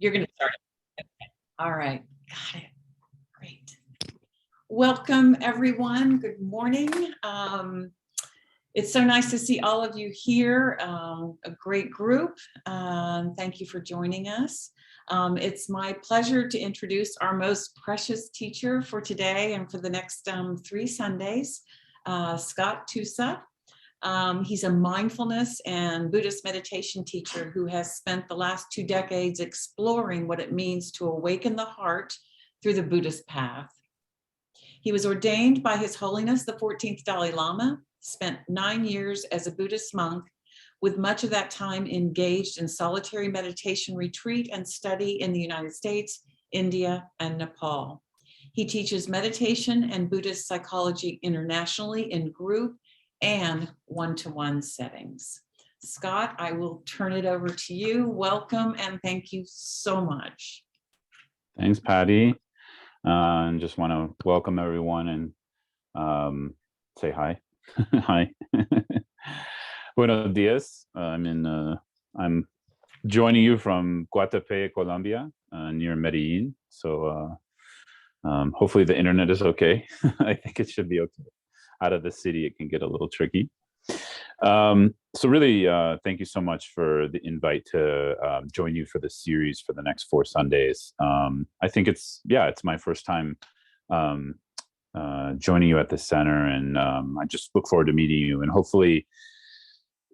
You're going to start it. Okay. All right. Got it. Great. Welcome, everyone. Good morning. It's so nice to see all of you here. A great group. Thank you for joining us. It's my pleasure to introduce our most precious teacher for today and for the next 3 Sundays, Scott Tusa. He's a mindfulness and Buddhist meditation teacher who has spent the last 2 decades exploring what it means to awaken the heart through the Buddhist path. He was ordained by His Holiness the 14th Dalai Lama, spent 9 years as a Buddhist monk, with much of that time engaged in solitary meditation retreat and study in the United States, India, and Nepal. He teaches meditation and Buddhist psychology internationally in group and one-to-one settings. Scott, I will turn it over to you. Welcome and thank you so much. Thanks, Patty. And just want to welcome everyone and say hi. Hi. Buenos dias. I'm joining you from Guatapé, Colombia, near Medellin. So hopefully the internet is okay. I think it should be okay. Out of the city, it can get a little tricky. So really, thank you so much for the invite to join you for the series for the next 4 Sundays. I think it's my first time joining you at the center, and I just look forward to meeting you. And hopefully,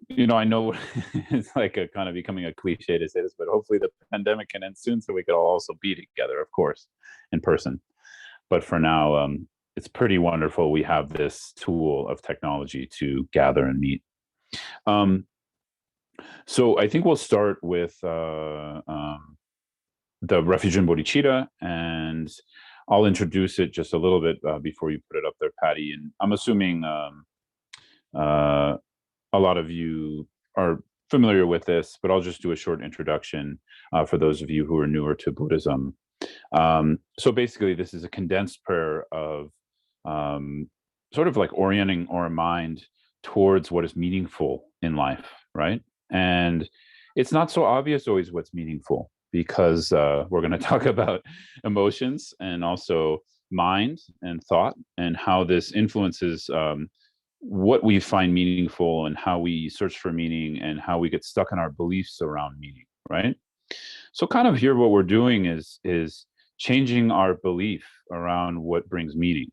I know it's like a kind of becoming a cliche to say this, but hopefully the pandemic can end soon so we could all also be together, of course, in person. But for now, it's pretty wonderful. We have this tool of technology to gather and meet. So I think we'll start with the Refuge in Bodhichitta, and I'll introduce it just a little bit before you put it up there, Patty. And I'm assuming a lot of you are familiar with this, but I'll just do a short introduction for those of you who are newer to Buddhism. So basically, this is a condensed prayer of sort of like orienting our mind towards what is meaningful in life, right? And it's not so obvious always what's meaningful, because we're going to talk about emotions and also mind and thought and how this influences what we find meaningful and how we search for meaning and how we get stuck in our beliefs around meaning, right? So kind of here what we're doing is changing our belief around what brings meaning.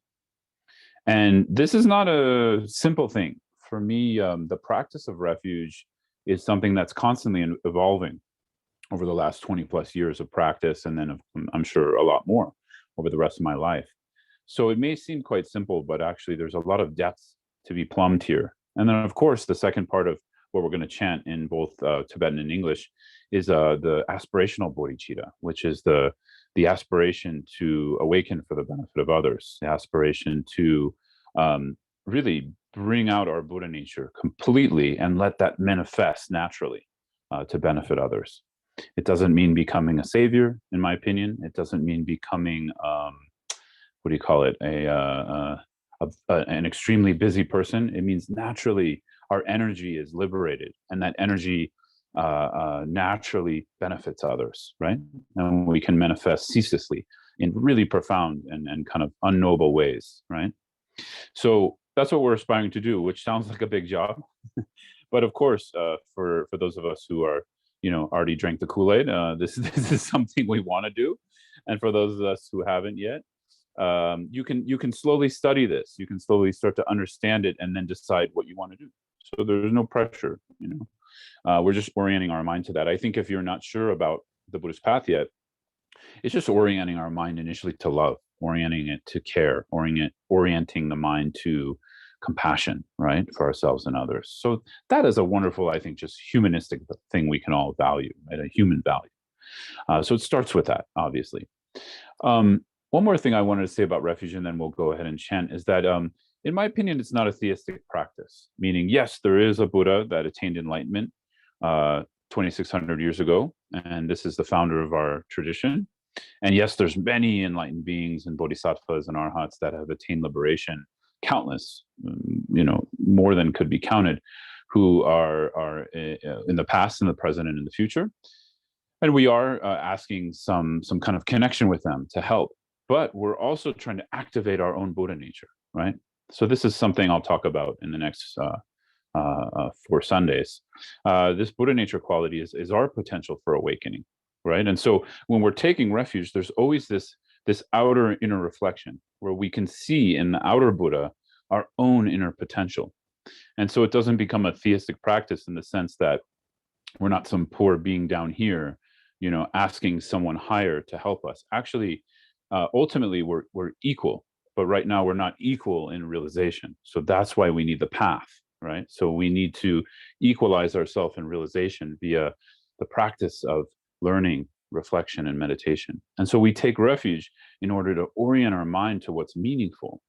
And this is not a simple thing. For me, the practice of refuge is something that's constantly evolving over the last 20 plus years of practice, and then I'm sure a lot more over the rest of my life. So it may seem quite simple, but actually there's a lot of depth to be plumbed here. And then, of course, the second part of what we're going to chant in both Tibetan and English is the Aspirational Bodhichitta, which is the aspiration to awaken for the benefit of others, the aspiration to really bring out our Buddha nature completely and let that manifest naturally to benefit others. It doesn't mean becoming a savior, in my opinion. It doesn't mean becoming, an extremely busy person. It means naturally our energy is liberated, and that energy naturally benefits others, right? And we can manifest ceaselessly in really profound and kind of unknowable ways, right? So that's what we're aspiring to do, which sounds like a big job. But of course, for those of us who are, already drank the Kool-Aid, this is something we want to do. And for those of us who haven't yet, you can slowly study this. You can slowly start to understand it and then decide what you want to do. So there's no pressure, we're just orienting our mind to that. I think if you're not sure about the Buddhist path yet, it's just orienting our mind initially to love, orienting it to care, orienting the mind to compassion, right, for ourselves and others. So that is a wonderful, I think, just humanistic thing we can all value, right? A human value. So it starts with that, obviously. One more thing I wanted to say about refuge, and then we'll go ahead and chant, is that in my opinion, it's not a theistic practice, meaning, yes, there is a Buddha that attained enlightenment 2,600 years ago, and this is the founder of our tradition. And yes, there's many enlightened beings and bodhisattvas and arhats that have attained liberation, countless, more than could be counted, who are in the past, in the present, and in the future. And we are asking some kind of connection with them to help, but we're also trying to activate our own Buddha nature, right? So this is something I'll talk about in the next 4 Sundays. This Buddha nature quality is our potential for awakening, right? And so when we're taking refuge, there's always this outer inner reflection where we can see in the outer Buddha our own inner potential. And so it doesn't become a theistic practice in the sense that we're not some poor being down here, asking someone higher to help us. Actually, ultimately, we're equal, but right now we're not equal in realization. So that's why we need the path, right? So we need to equalize ourselves in realization via the practice of learning, reflection, and meditation. And so we take refuge in order to orient our mind to what's meaningful.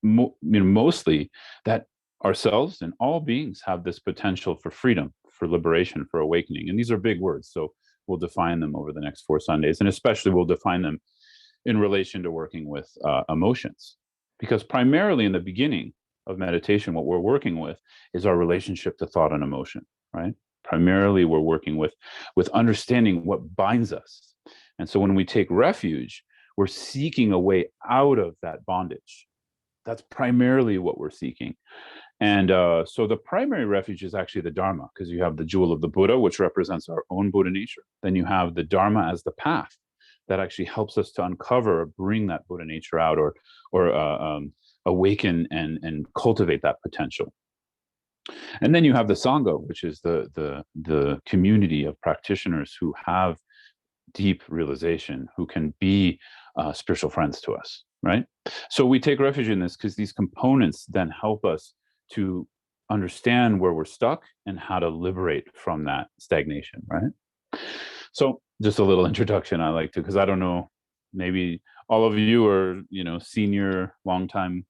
Mostly that ourselves and all beings have this potential for freedom, for liberation, for awakening. And these are big words. So we'll define them over the next 4 Sundays. And especially we'll define them in relation to working with emotions. Because primarily in the beginning of meditation, what we're working with is our relationship to thought and emotion, right? Primarily we're working with understanding what binds us. And so when we take refuge, we're seeking a way out of that bondage. That's primarily what we're seeking. And so the primary refuge is actually the Dharma, because you have the jewel of the Buddha, which represents our own Buddha nature. Then you have the Dharma as the path that actually helps us to uncover or bring that Buddha nature out, or awaken and cultivate that potential. And then you have the Sangha, which is the community of practitioners who have deep realization, who can be spiritual friends to us, right? So we take refuge in this because these components then help us to understand where we're stuck and how to liberate from that stagnation, right? So just a little introduction I like to, because I don't know, maybe all of you are, senior, longtime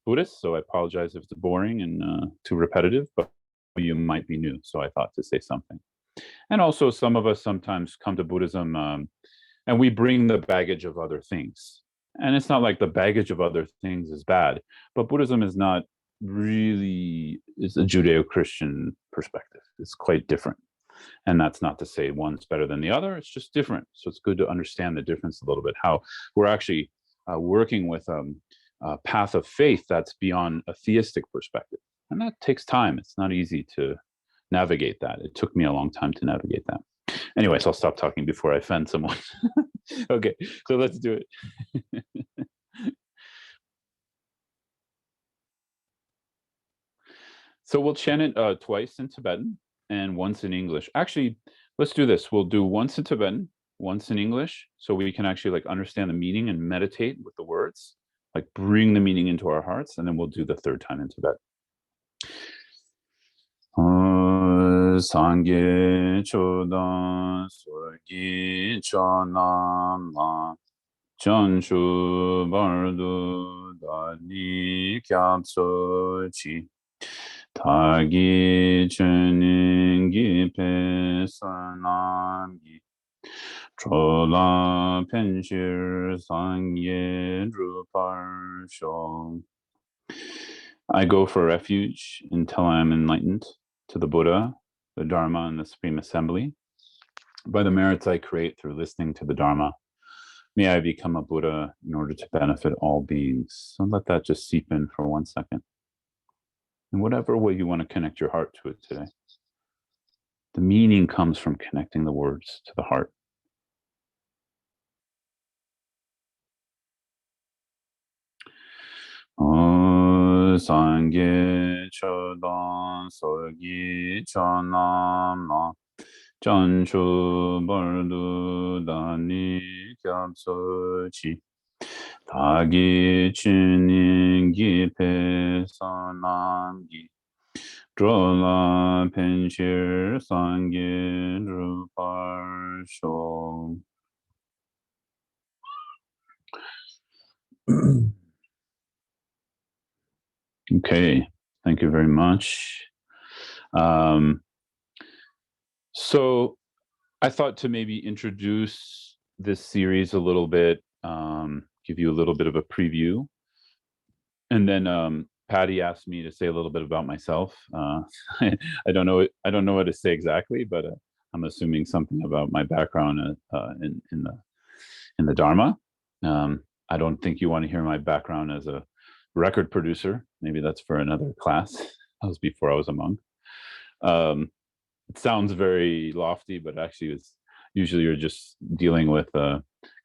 Buddhists, so I apologize if it's boring and too repetitive, but you might be new, so I thought to say something. And also some of us sometimes come to Buddhism and we bring the baggage of other things. And it's not like the baggage of other things is bad, but Buddhism is not really, it's a Judeo-Christian perspective. It's quite different. And that's not to say one's better than the other. It's just different. So it's good to understand the difference a little bit, how we're actually working with a path of faith that's beyond a theistic perspective. And that takes time. It's not easy to navigate that. It took me a long time to navigate that. Anyways, I'll stop talking before I offend someone. Okay, so let's do it. So we'll chant it twice in Tibetan and once in English. Actually, let's do this. We'll do once in Tibetan, once in English, so we can actually understand the meaning and meditate with the words, bring the meaning into our hearts, and then we'll do the third time in Tibetan. Sangye chodan sorgi chonam la chanshu bardu dani kyabso chi tagi cheningi pesanamgi chola penshir sangye druparsho. I go for refuge until I am enlightened to the Buddha, the Dharma, and the Supreme Assembly. By the merits I create through listening to the Dharma, may I become a Buddha in order to benefit all beings. So let that just seep in for 1 second. In whatever way you want to connect your heart to it today. The meaning comes from connecting the words to the heart. Sangye chodan sogi chonam la chanshu bardu dani kyabso chi tagi chiningi pesanamgi drola penshir sangye druparsho. Okay, thank you very much. So I thought to maybe introduce this series a little bit, give you a little bit of a preview. And then Patty asked me to say a little bit about myself. I don't know what to say exactly, but I'm assuming something about my background in the Dharma. I don't think you want to hear my background as a record producer. Maybe that's for another class. That was before I was a monk. It sounds very lofty, but actually, it's usually you're just dealing with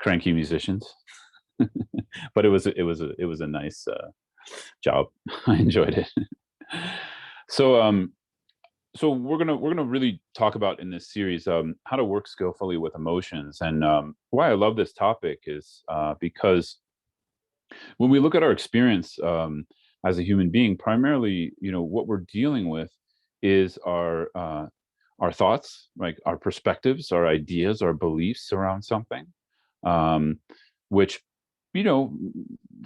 cranky musicians. But it was a nice job. I enjoyed it. So so we're gonna really talk about in this series how to work skillfully with emotions, and why I love this topic is because when we look at our experience as a human being, primarily, what we're dealing with is our thoughts, like our perspectives, our ideas, our beliefs around something, um, which, you know,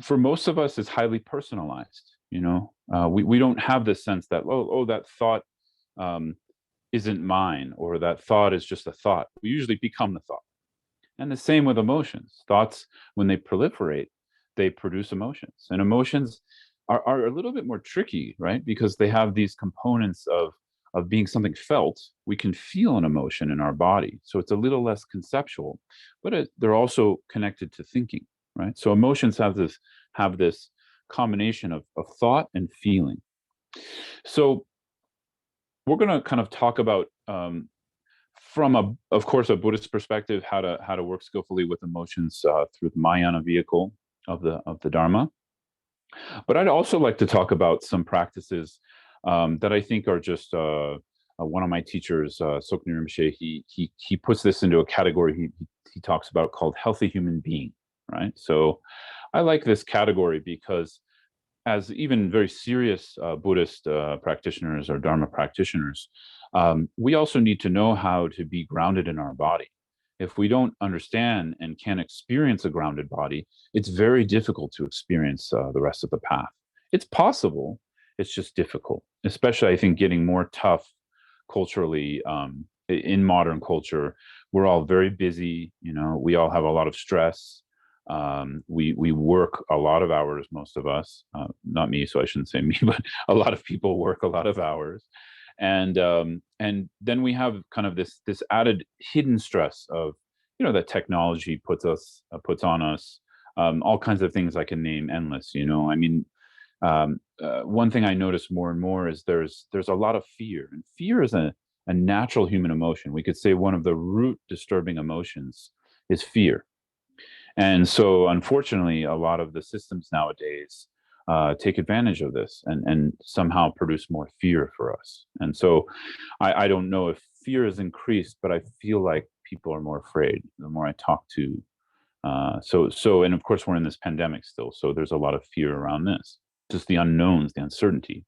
for most of us is highly personalized. We don't have this sense that, oh, that thought um, isn't mine, or that thought is just a thought. We usually become the thought. And the same with emotions. Thoughts, when they proliferate, they produce emotions. And emotions are a little bit more tricky, right? Because they have these components of being something felt. We can feel an emotion in our body. So it's a little less conceptual, but they're also connected to thinking, right? So emotions have this combination of thought and feeling. So we're going to kind of talk about from of course, a Buddhist perspective, how to work skillfully with emotions through the Mahayana vehicle of the Dharma. But I'd also like to talk about some practices that I think are just one of my teachers, Sokni Rinpoche. He puts this into a category he talks about called healthy human being. Right. So I like this category because as even very serious Buddhist practitioners or Dharma practitioners, we also need to know how to be grounded in our body. If we don't understand and can't experience a grounded body, it's very difficult to experience the rest of the path. It's possible, it's just difficult, especially I think getting more tough culturally in modern culture. We're all very busy, we all have a lot of stress. We work a lot of hours, most of us, not me, so I shouldn't say me, but a lot of people work a lot of hours. And then we have kind of this added hidden stress of, that technology puts on us, all kinds of things I can name endless. I mean, one thing I notice more and more is there's a lot of fear, and fear is a natural human emotion. We could say one of the root disturbing emotions is fear. And so, unfortunately, a lot of the systems nowadays take advantage of this and somehow produce more fear for us. And so, I don't know if fear has increased, but I feel like people are more afraid the more I talk to. And of course, we're in this pandemic still, so there's a lot of fear around this, just the unknowns, the uncertainty.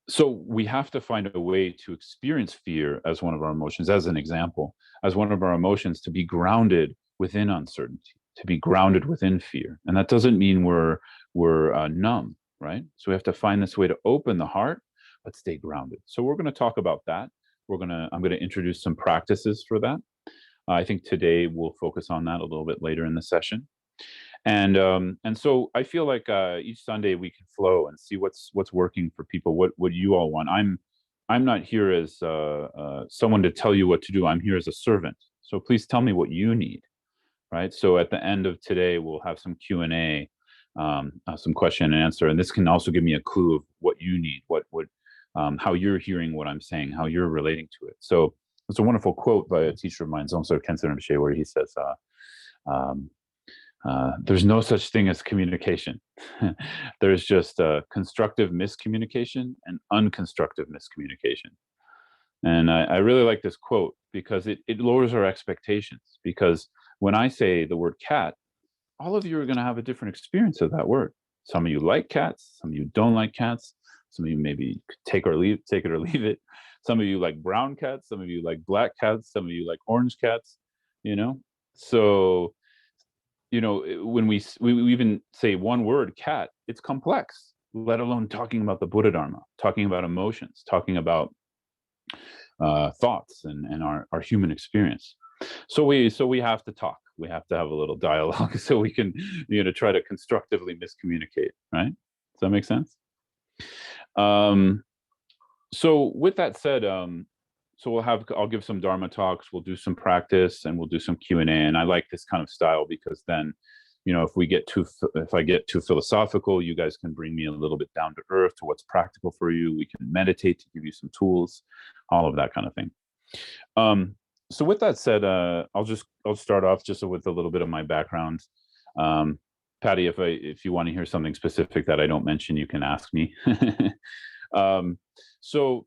So we have to find a way to experience fear as one of our emotions, as an example, as one of our emotions, to be grounded within uncertainty, to be grounded within fear. And that doesn't mean we're numb, right? So we have to find this way to open the heart, but stay grounded. So we're going to talk about that. I'm going to introduce some practices for that. I think today we'll focus on that a little bit later in the session. And so I feel like each Sunday we can flow and see what's working for people, what you all want. I'm not here as someone to tell you what to do. I'm here as a servant. So please tell me what you need, right? So at the end of today, we'll have some Q&A, some question and answer, and this can also give me a clue of what you need, how you're hearing what I'm saying, how you're relating to it. So it's a wonderful quote by a teacher of mine, Zongso Khyentse Rinpoche, where he says, there's no such thing as communication. There's just constructive miscommunication and unconstructive miscommunication. And I really like this quote because it lowers our expectations. Because when I say the word cat, all of you are going to have a different experience of that word. Some of you like cats, some of you don't like cats. Some of you maybe take it or leave it. Some of you like brown cats, some of you like black cats, some of you like orange cats, So when we even say one word, cat, it's complex, let alone talking about the Buddha Dharma, talking about emotions, talking about thoughts and our human experience. So we have to talk. We have to have a little dialogue so we can, try to constructively miscommunicate, right? Does that make sense? So with that said, I'll give some Dharma talks, we'll do some practice, and we'll do some Q&A. And I like this kind of style because then, if I get too philosophical, you guys can bring me a little bit down to earth to what's practical for you. We can meditate to give you some tools, all of that kind of thing. So with that said, I'll start off just with a little bit of my background. Patty, if you want to hear something specific that I don't mention, you can ask me. So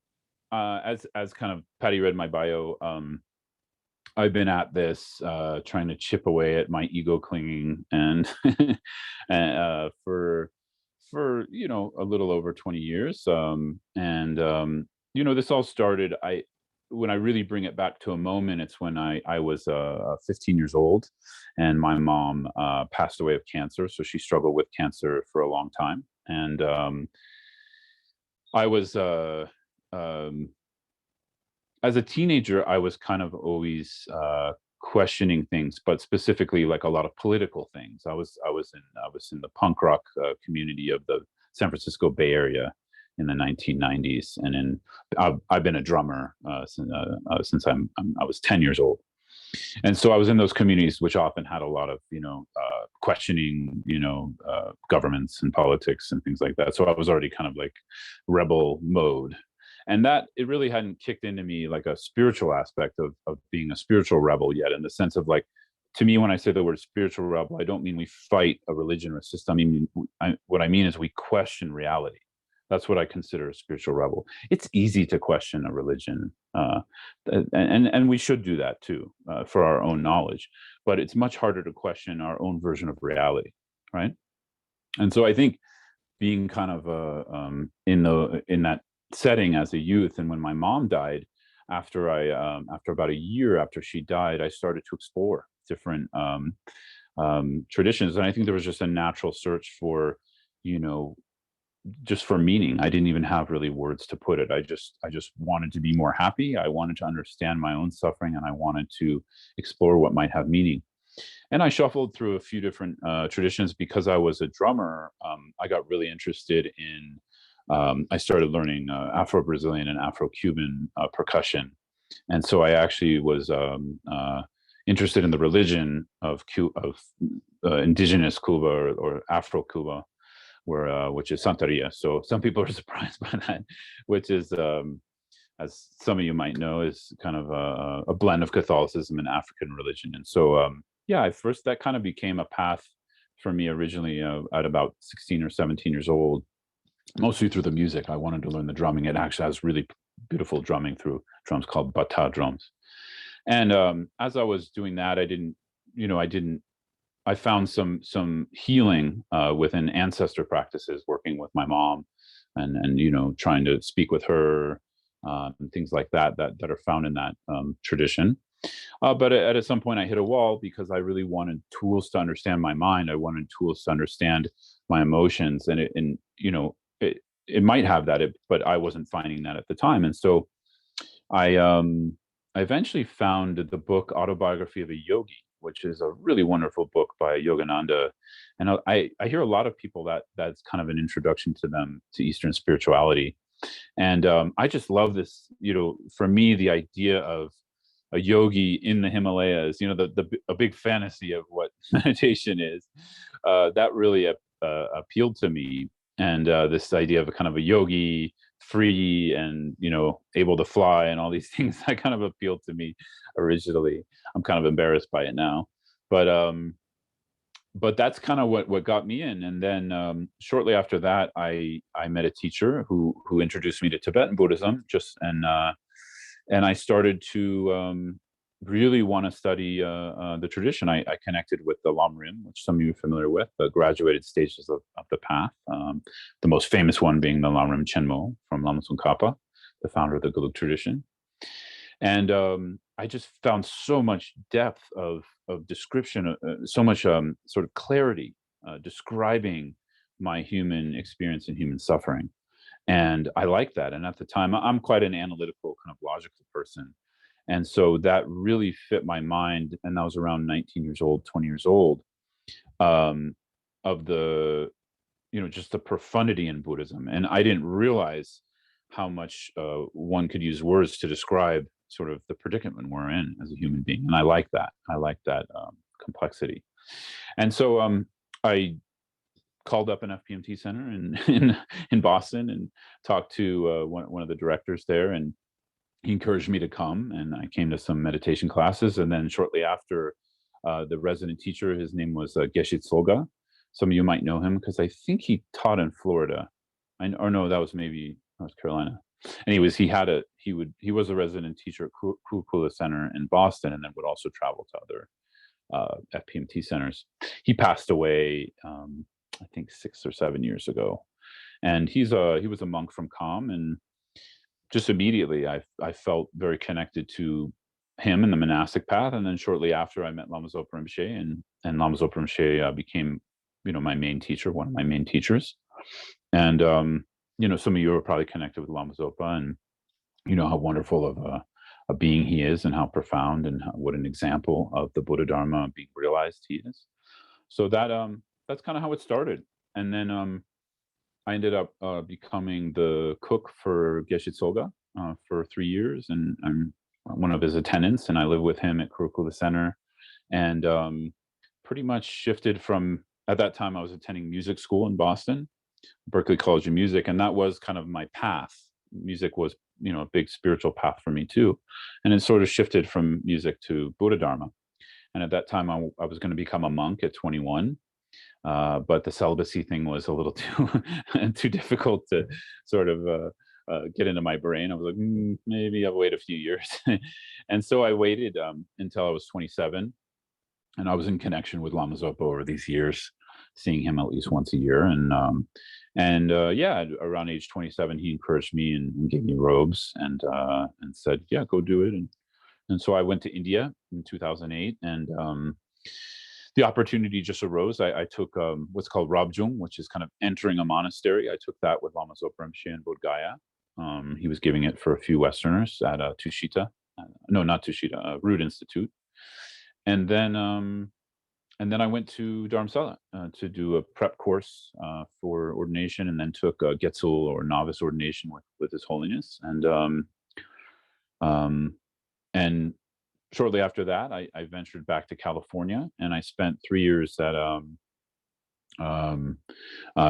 as kind of Patty read my bio, I've been at this trying to chip away at my ego clinging and for a little over 20 years. This all started when I really bring it back to a moment. It's when I was 15 years old, and my mom passed away of cancer. So she struggled with cancer for a long time, and I was as a teenager, I was kind of always questioning things, but specifically like a lot of political things. I was in the punk rock community of the San Francisco Bay Area in the 1990s, and I've been a drummer since I was 10 years old. And so I was in those communities, which often had a lot of questioning governments and politics and things like that. So I was already kind of like rebel mode. And that it really hadn't kicked into me like a spiritual aspect of being a spiritual rebel yet, in the sense of like, to me, when I say the word spiritual rebel, I don't mean we fight a religion or a system. I mean, what I mean is we question reality. That's what I consider a spiritual rebel. It's easy to question a religion, and we should do that too for our own knowledge. But it's much harder to question our own version of reality, right? And so I think being kind of in that setting as a youth, and when my mom died, after about a year after she died, I started to explore different traditions, and I think there was just a natural search for, just for meaning. I didn't even have really words to put it. I just wanted to be more happy. I wanted to understand my own suffering, and I wanted to explore what might have meaning. And I shuffled through a few different traditions. Because I was a drummer, I got really interested in I started learning Afro-Brazilian and Afro-Cuban percussion. And so I actually was interested in the religion of indigenous Cuba, or Afro-Cuba, which is Santeria. So some people are surprised by that, which is, as some of you might know, is kind of a blend of Catholicism and African religion. And so, that kind of became a path for me originally at about 16 or 17 years old, mostly through the music. I wanted to learn the drumming. It actually has really beautiful drumming through drums called bata drums. And as I was doing that, I found some healing within ancestor practices, working with my mom, and trying to speak with her, and things like that are found in that tradition. But at some point I hit a wall, because I really wanted tools to understand my mind. I wanted tools to understand my emotions, and it might have that, but I wasn't finding that at the time. And so I eventually found the book Autobiography of a Yogi, which is a really wonderful book by Yogananda. And I hear a lot of people that's kind of an introduction to them to Eastern spirituality. And I just love this. For me, the idea of a yogi in the Himalayas, a big fantasy of what meditation is, that really appealed to me. And this idea of a kind of a yogi, free and able to fly and all these things, that kind of appealed to me originally. I'm kind of embarrassed by it now, but that's kind of what got me in. And then shortly after that, I met a teacher who introduced me to Tibetan Buddhism, and I started to really want to study the tradition. I connected with the Lamrim, which some of you are familiar with, the graduated stages of the path. The most famous one being the Lamrim Chenmo from Lama Tsongkhapa, the founder of the Gelug tradition. And I just found so much depth of description, so much sort of clarity describing my human experience and human suffering. And I like that. And at the time, I'm quite an analytical, kind of logical person. And so that really fit my mind. And I was around 19 years old, 20 years old, of the, just the profundity in Buddhism. And I didn't realize how much one could use words to describe sort of the predicament we're in as a human being. And I like that. I like that complexity. And so I called up an FPMT center in Boston and talked to one of the directors there, and he encouraged me to come, and I came to some meditation classes. And then shortly after, the resident teacher, his name was Geshe Tsoga. Some of you might know him because I think he taught in Florida. Or no, that was maybe North Carolina. Anyways, he was a resident teacher at Kukula Center in Boston, and then would also travel to other FPMT centers. He passed away, I think 6 or 7 years ago, and he was a monk from Kham, and just immediately I felt very connected to him in the monastic path. And then shortly after, I met Lama Zopa Rinpoche, and Lama Zopa Rinpoche became, my main teacher, one of my main teachers. And some of you are probably connected with Lama Zopa, and you know how wonderful of a being he is, and how profound, and what an example of the Buddha Dharma being realized he is. So that's kind of how it started. And then I ended up becoming the cook for Geshe Tsoga for 3 years, and I'm one of his attendants, and I live with him at Kurukula Center, and pretty much shifted from, at that time I was attending music school in Boston, Berklee College of Music, and that was kind of my path. Music was, a big spiritual path for me too, and it sort of shifted from music to Buddha Dharma. And at that time, I was going to become a monk at 21. But the celibacy thing was a little too difficult to sort of get into my brain. I was like, maybe I'll wait a few years. And so I waited until I was 27, and I was in connection with Lama Zopa over these years, seeing him at least once a year. And yeah, around age 27, he encouraged me and gave me robes, and said, yeah, go do it. And so I went to India in 2008, and the opportunity just arose. I took what's called Rabjung, which is kind of entering a monastery. I took that with Lama Zopa Rinpoche in Bodh Gaya. He was giving it for a few Westerners at Tushita. No, not Tushita, Root Institute. And then I went to Dharamsala to do a prep course for ordination, and then took a Getsul, or novice ordination, with His Holiness. And shortly after that, I ventured back to California, and I spent 3 years at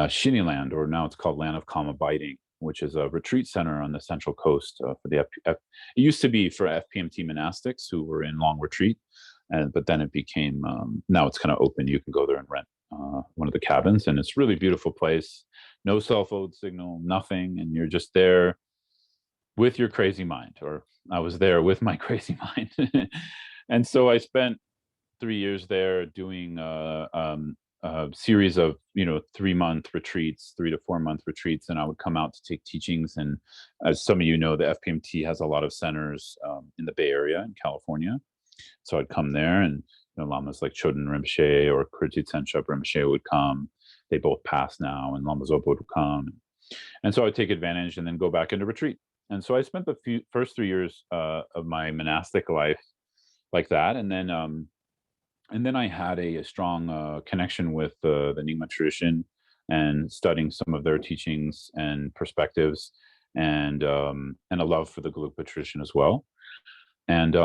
Shiniland, or now it's called Land of Calm Abiding, which is a retreat center on the Central Coast for the it used to be for FPMT monastics who were in long retreat, but then it became, now it's kind of open. You can go there and rent one of the cabins, and it's a really beautiful place. No cell phone signal, nothing, and you're just there with your crazy mind, or I was there with my crazy mind. And so I spent 3 years there doing a series of 3-month retreats, 3 to 4 month retreats, and I would come out to take teachings. And as some of you know, the FPMT has a lot of centers in the Bay Area in California. So I'd come there, and lamas like Choden Rinpoche or Kirti Tensha Rinpoche would come. They both pass now, and Lama Zopa would come. And so I'd take advantage and then go back into retreat. And so I spent the first 3 years of my monastic life like that. And then I had a strong connection with the Nyingma tradition, and studying some of their teachings and perspectives, and a love for the Gelugpa tradition as well. And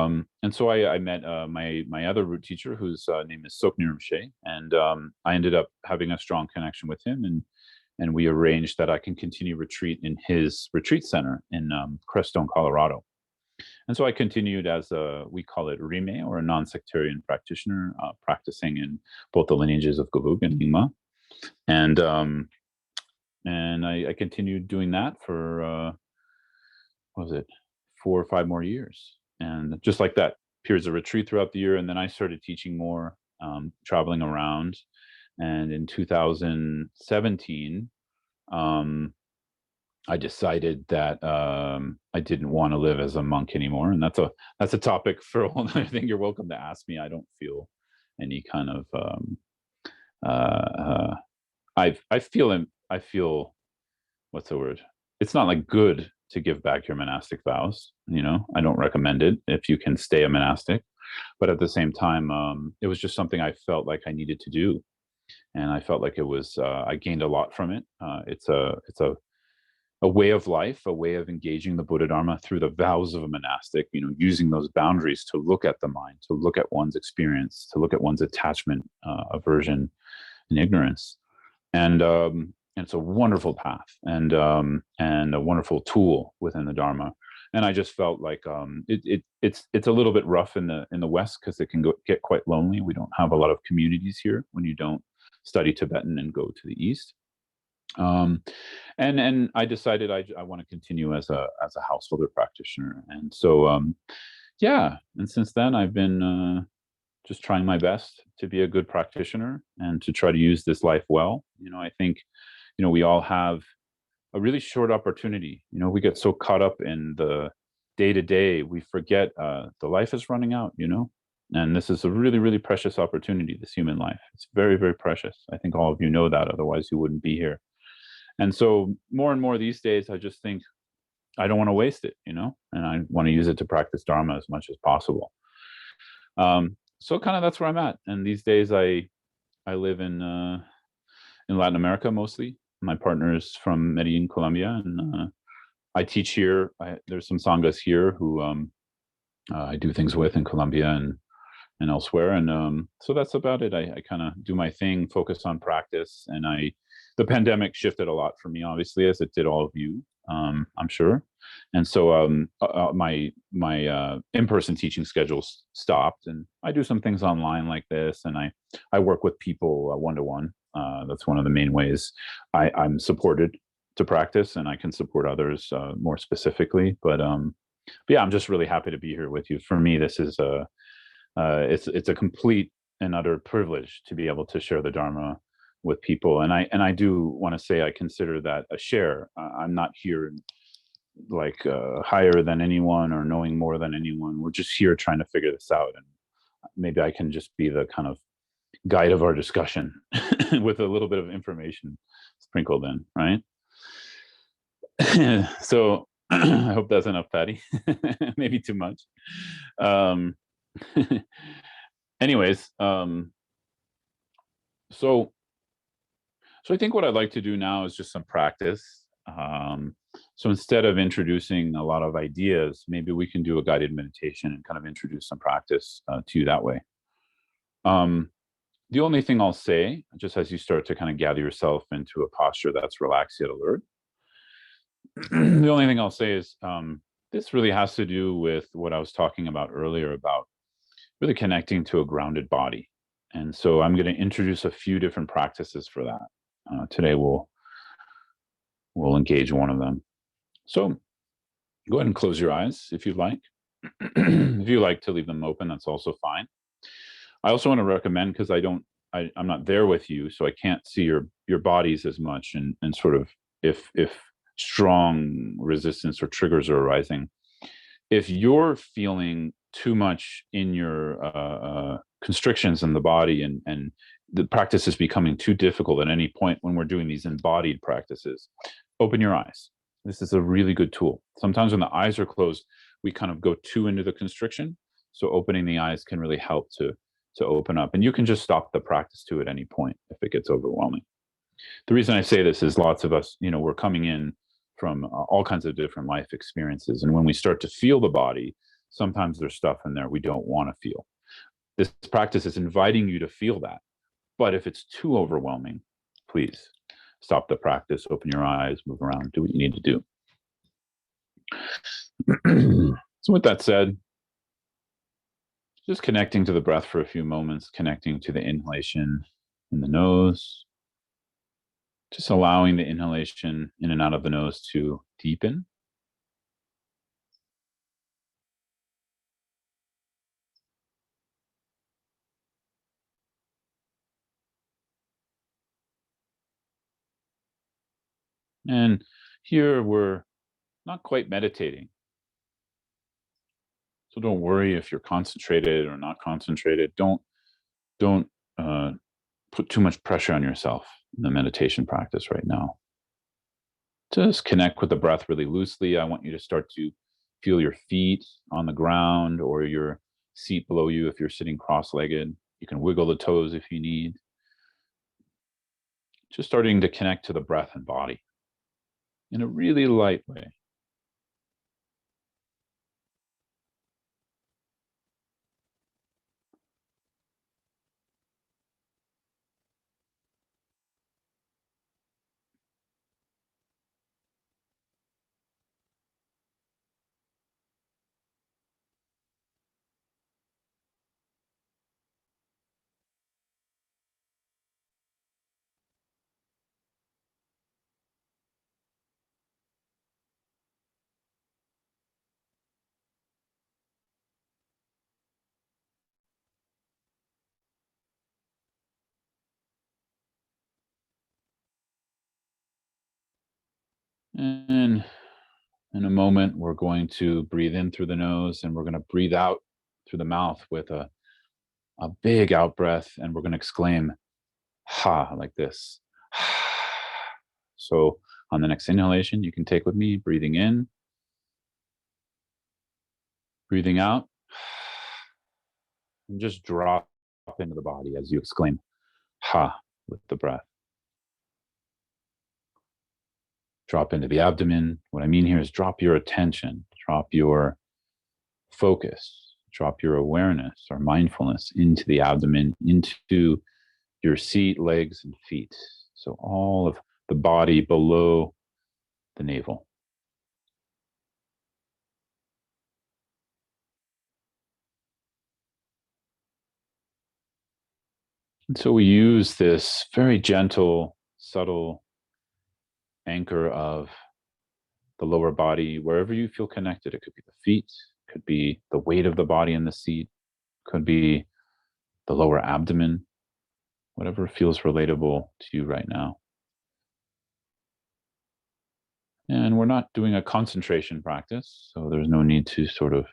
so I met my other root teacher, whose name is Sokni Rinpoche, and I ended up having a strong connection with him, and we arranged that I can continue retreat in his retreat center in Crestone, Colorado. And so I continued as we call it Rime, or a non-sectarian practitioner, practicing in both the lineages of Gelug and Nyingma. And I continued doing that for, what was it, 4 or 5 more years. And just like that, periods of retreat throughout the year. And then I started teaching more, traveling around. And in 2017, I decided that I didn't want to live as a monk anymore, and that's a topic for a whole other thing. You're welcome to ask me. I don't feel any kind of I feel, what's the word? It's not like good to give back your monastic vows. I don't recommend it if you can stay a monastic, but at the same time, it was just something I felt like I needed to do. And I felt like it was, I gained a lot from it. It's a a way of life, a way of engaging the Buddha Dharma through the vows of a monastic, using those boundaries to look at the mind, to look at one's experience, to look at one's attachment, aversion, and ignorance. And it's a wonderful path and a wonderful tool within the Dharma. And I just felt like it's a little bit rough in the West because it can get quite lonely. We don't have a lot of communities here when you don't study Tibetan and go to the East. And I decided I want to continue as a householder practitioner. And so yeah, and since then I've been just trying my best to be a good practitioner and to try to use this life well. I think we all have a really short opportunity. We get so caught up in the day to day, we forget the life is running out. And this is a really, really precious opportunity, this human life. It's very, very precious. I think all of you know that, otherwise you wouldn't be here. And so more and more these days, I just think I don't want to waste it, and I want to use it to practice Dharma as much as possible. So kind of that's where I'm at. And these days I live in Latin America mostly. My partner is from Medellin, Colombia, and I teach here. There's some sanghas here who I do things with in Colombia and elsewhere. And so that's about it. I kind of do my thing, focus on practice. And the pandemic shifted a lot for me, obviously, as it did all of you, I'm sure. And so my in-person teaching schedules stopped, and I do some things online like this, and I work with people one-to-one. That's one of the main ways I'm supported to practice, and I can support others more specifically. But yeah, I'm just really happy to be here with you. For me, this is it's a complete and utter privilege to be able to share the Dharma with people. And I do want to say I consider that a share. I'm not here like higher than anyone or knowing more than anyone. We're just here trying to figure this out, and maybe I can just be the kind of guide of our discussion with a little bit of information sprinkled in, right? So I hope that's enough, Patty. Maybe too much. Anyways, so I think what I'd like to do now is just some practice. So instead of introducing a lot of ideas, maybe we can do a guided meditation and kind of introduce some practice to you that way. The only thing I'll say, just as you start to kind of gather yourself into a posture that's relaxed yet alert, the only thing I'll say is this really has to do with what I was talking about earlier about really connecting to a grounded body. And so I'm going to introduce a few different practices for that. Today we'll engage one of them. So go ahead and close your eyes if you'd like. If you like to leave them open, that's also fine. I also want to recommend, because I'm not there with you, so I can't see your bodies as much, and sort of if strong resistance or triggers are arising. If you're feeling too much in your constrictions in the body and the practice is becoming too difficult at any point when we're doing these embodied practices, open your eyes. This is a really good tool. Sometimes when the eyes are closed, we kind of go too into the constriction. So opening the eyes can really help to open up. And you can just stop the practice at any point if it gets overwhelming. The reason I say this is lots of us, we're coming in from all kinds of different life experiences. And when we start to feel the body, sometimes there's stuff in there we don't want to feel. This practice is inviting you to feel that. But if it's too overwhelming, please stop the practice, open your eyes, move around, do what you need to do. So with that said, just connecting to the breath for a few moments, connecting to the inhalation in the nose, just allowing the inhalation in and out of the nose to deepen. And here we're not quite meditating. So don't worry if you're concentrated or not concentrated. Don't put too much pressure on yourself in the meditation practice right now. Just connect with the breath really loosely. I want you to start to feel your feet on the ground or your seat below you if you're sitting cross-legged. You can wiggle the toes if you need. Just starting to connect to the breath and body. in a really light way. And in a moment, we're going to breathe in through the nose and we're going to breathe out through the mouth with a big out breath. And we're going to exclaim, ha, like this. So on the next inhalation, you can take with me, breathing in, breathing out, and just drop into the body as you exclaim, ha, with the breath. Drop into the abdomen. What I mean here is drop your attention, drop your focus, drop your awareness or mindfulness into the abdomen, into your seat, legs, and feet. So all of the body below the navel. And so we use this very gentle, subtle anchor of the lower body, wherever you feel connected. It could be the feet, could be the weight of the body in the seat, could be the lower abdomen, whatever feels relatable to you right now. And we're not doing a concentration practice, so there's no need to sort of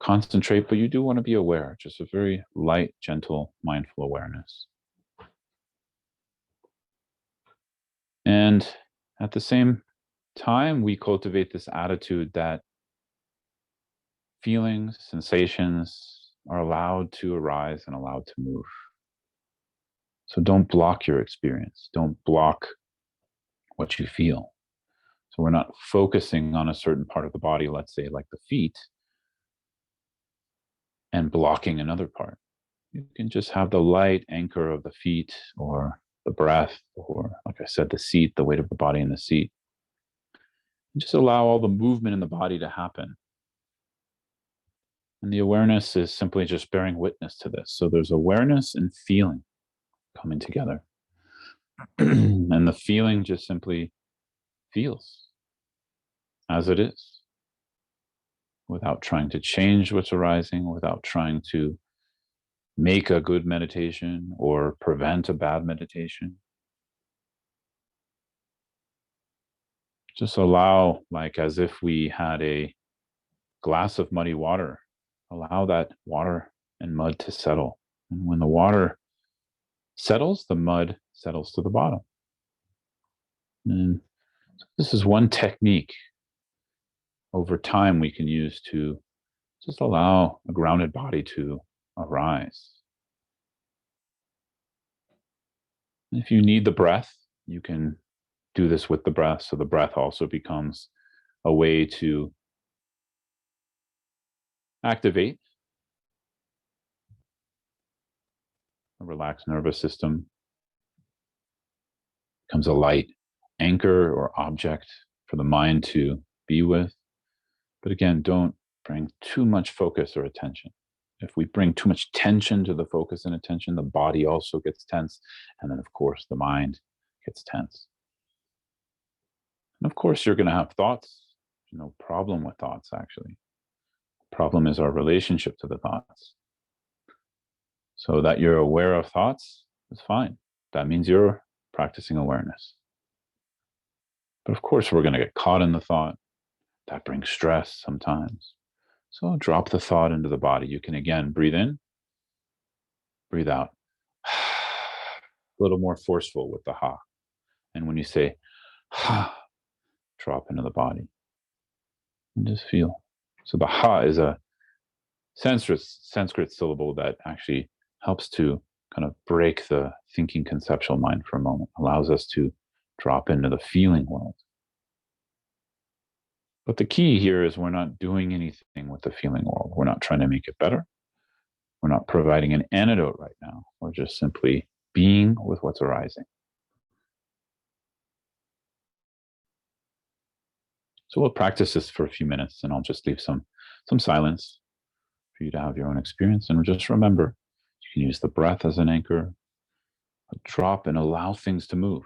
concentrate, but you do want to be aware, just a very light, gentle, mindful awareness. And at the same time, we cultivate this attitude that feelings, sensations are allowed to arise and allowed to move. So don't block your experience. Don't block what you feel. So we're not focusing on a certain part of the body, let's say like the feet, and blocking another part. You can just have the light anchor of the feet or the breath, or like I said, the seat, the weight of the body in the seat. Just allow all the movement in the body to happen. And the awareness is simply just bearing witness to this. So there's awareness and feeling coming together. And the feeling just simply feels as it is, without trying to change what's arising, without trying to make a good meditation or prevent a bad meditation. Just allow, like as if we had a glass of muddy water, allow that water and mud to settle. And when the water settles, the mud settles to the bottom. And this is one technique over time we can use to just allow a grounded body to arise. If you need the breath, you can do this with the breath. So the breath also becomes a way to activate a relaxed nervous system, becomes a light anchor or object for the mind to be with. But again, don't bring too much focus or attention. If we bring too much tension to the focus and attention, the body also gets tense. And then, of course, the mind gets tense. And of course, you're going to have thoughts. There's no problem with thoughts, actually. The problem is our relationship to the thoughts. So that you're aware of thoughts is fine. That means you're practicing awareness. But of course, we're going to get caught in the thought. That brings stress sometimes. So drop the thought into the body. You can again breathe in, breathe out. A little more forceful with the ha. And when you say ha, drop into the body and just feel. So the ha is a Sanskrit syllable that actually helps to kind of break the thinking conceptual mind for a moment, allows us to drop into the feeling world. But the key here is we're not doing anything with the feeling world. We're not trying to make it better. We're not providing an antidote right now. We're just simply being with what's arising. So we'll practice this for a few minutes, and I'll just leave some silence for you to have your own experience. And just remember, you can use the breath as an anchor, drop and allow things to move.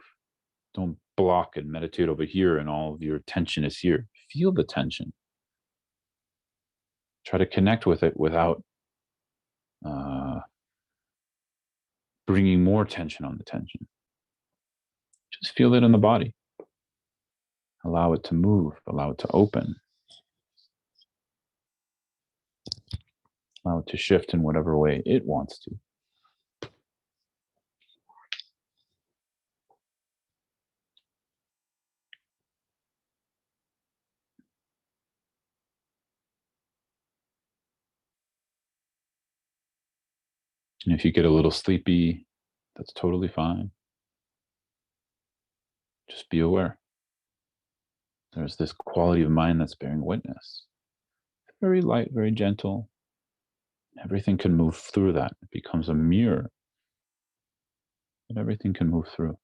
Don't block and meditate over here and all of your tension is here. Feel the tension. Try to connect with it without bringing more tension on the tension. Just feel it in the body. Allow it to move, allow it to open, allow it to shift in whatever way it wants to. And if you get a little sleepy, that's totally fine. Just be aware. There's this quality of mind that's bearing witness. Very light, very gentle. Everything can move through that. It becomes a mirror, and everything can move through.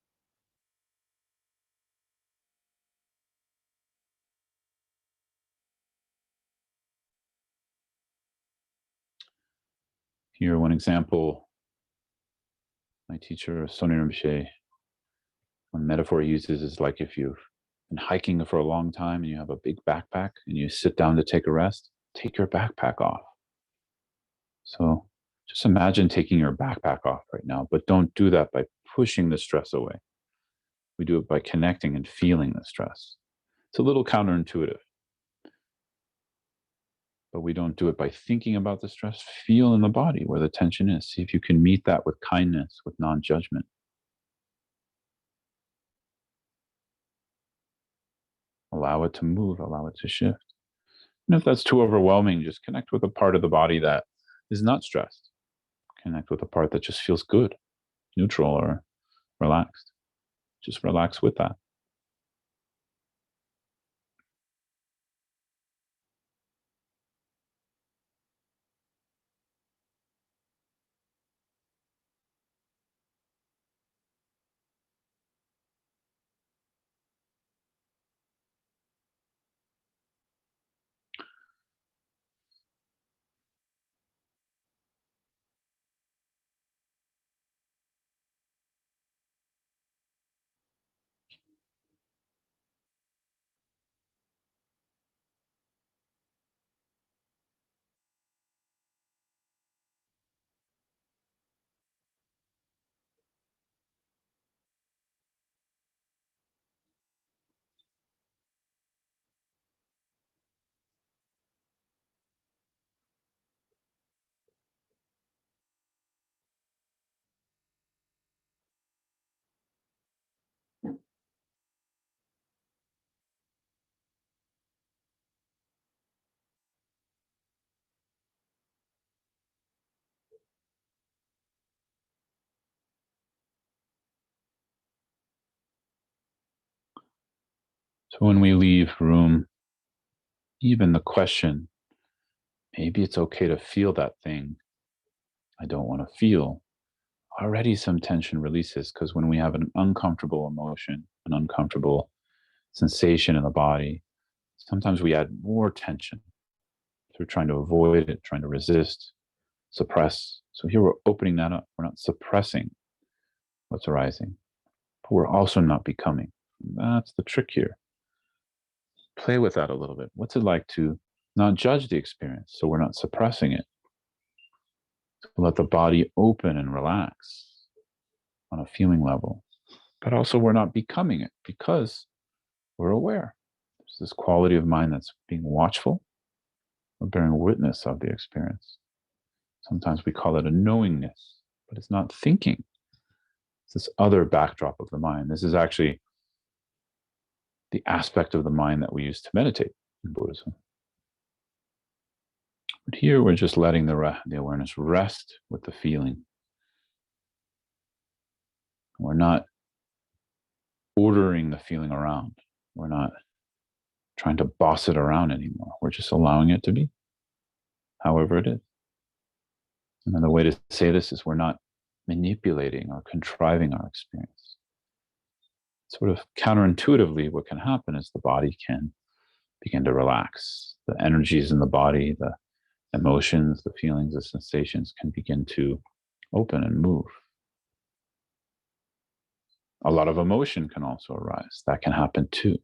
Here, one example, my teacher, Sonny Rinpoche, one metaphor he uses is like if you've been hiking for a long time and you have a big backpack and you sit down to take a rest, take your backpack off. So just imagine taking your backpack off right now, but don't do that by pushing the stress away. We do it by connecting and feeling the stress. It's a little counterintuitive, but we don't do it by thinking about the stress. Feel in the body where the tension is. See if you can meet that with kindness, with non-judgment. Allow it to move, allow it to shift. And if that's too overwhelming, just connect with a part of the body that is not stressed. Connect with a part that just feels good, neutral, or relaxed. Just relax with that. So when we leave room, even the question, maybe it's okay to feel that thing I don't want to feel, already some tension releases, because when we have an uncomfortable emotion, an uncomfortable sensation in the body, sometimes we add more tension through trying to avoid it, trying to resist, suppress. So here we're opening that up. We're not suppressing what's arising, but we're also not becoming. That's the trick here. Play with that a little bit. What's it like to not judge the experience so we're not suppressing it? Let the body open and relax on a feeling level, but also we're not becoming it because we're aware. There's this quality of mind that's being watchful or bearing witness of the experience. Sometimes we call it a knowingness, but it's not thinking. It's this other backdrop of the mind. This is actually the aspect of the mind that we use to meditate in Buddhism. But here we're just letting the awareness rest with the feeling. We're not ordering the feeling around. We're not trying to boss it around anymore. We're just allowing it to be, however it is. Another way to say this is we're not manipulating or contriving our experience. Sort of counterintuitively, what can happen is the body can begin to relax. The energies in the body, the emotions, the feelings, the sensations can begin to open and move. A lot of emotion can also arise. That can happen too.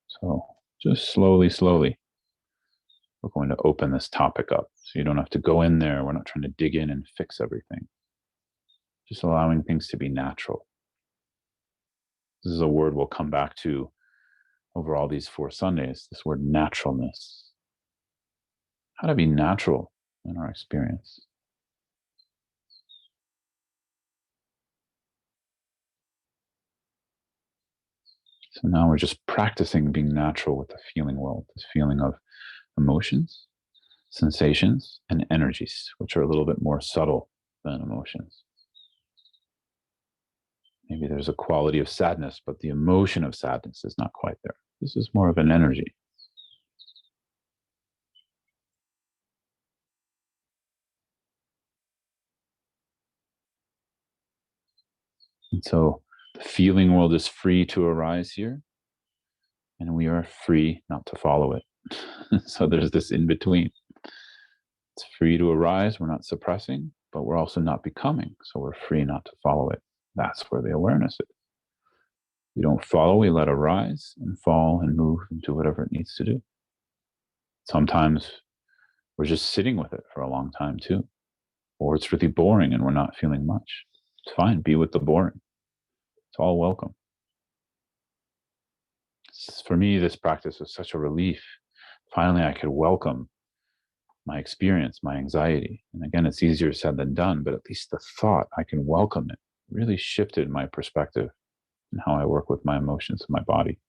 So just slowly, slowly, we're going to open this topic up. So you don't have to go in there. We're not trying to dig in and fix everything. Just allowing things to be natural. This is a word we'll come back to over all these 4 Sundays, this word naturalness. How to be natural in our experience. So now we're just practicing being natural with the feeling world, this feeling of emotions, sensations, and energies, which are a little bit more subtle than emotions. Maybe there's a quality of sadness, but the emotion of sadness is not quite there. This is more of an energy. And so the feeling world is free to arise here, and we are free not to follow it. So there's this in between. It's free to arise. We're not suppressing, but we're also not becoming. So we're free not to follow it. That's where the awareness is. We don't follow, we let arise and fall and move and do whatever it needs to do. Sometimes we're just sitting with it for a long time too. Or it's really boring and we're not feeling much. It's fine. Be with the boring. It's all welcome. For me, this practice was such a relief. Finally, I could welcome my experience, my anxiety. And again, it's easier said than done, but at least the thought, I can welcome it, really shifted my perspective and how I work with my emotions and my body.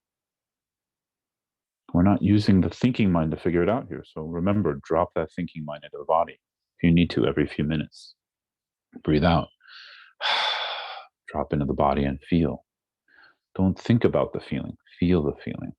We're not using the thinking mind to figure it out here. So remember, drop that thinking mind into the body if you need to every few minutes. Breathe out. Drop into the body and feel. Don't think about the feeling. Feel the feeling.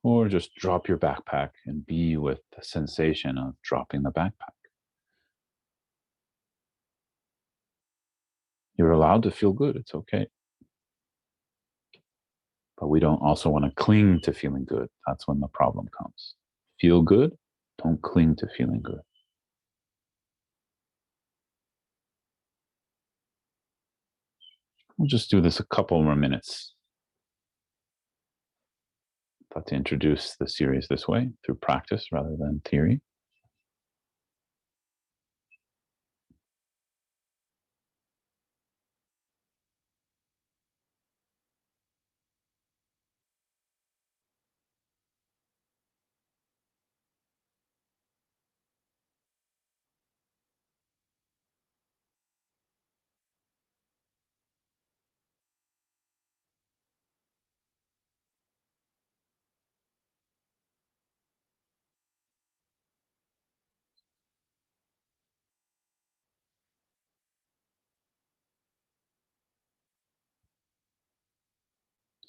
Or just drop your backpack and be with the sensation of dropping the backpack. You're allowed to feel good. It's okay. But we don't also want to cling to feeling good. That's when the problem comes. Feel good. Don't cling to feeling good. We'll just do this a couple more minutes. Thought to introduce the series this way through practice rather than theory.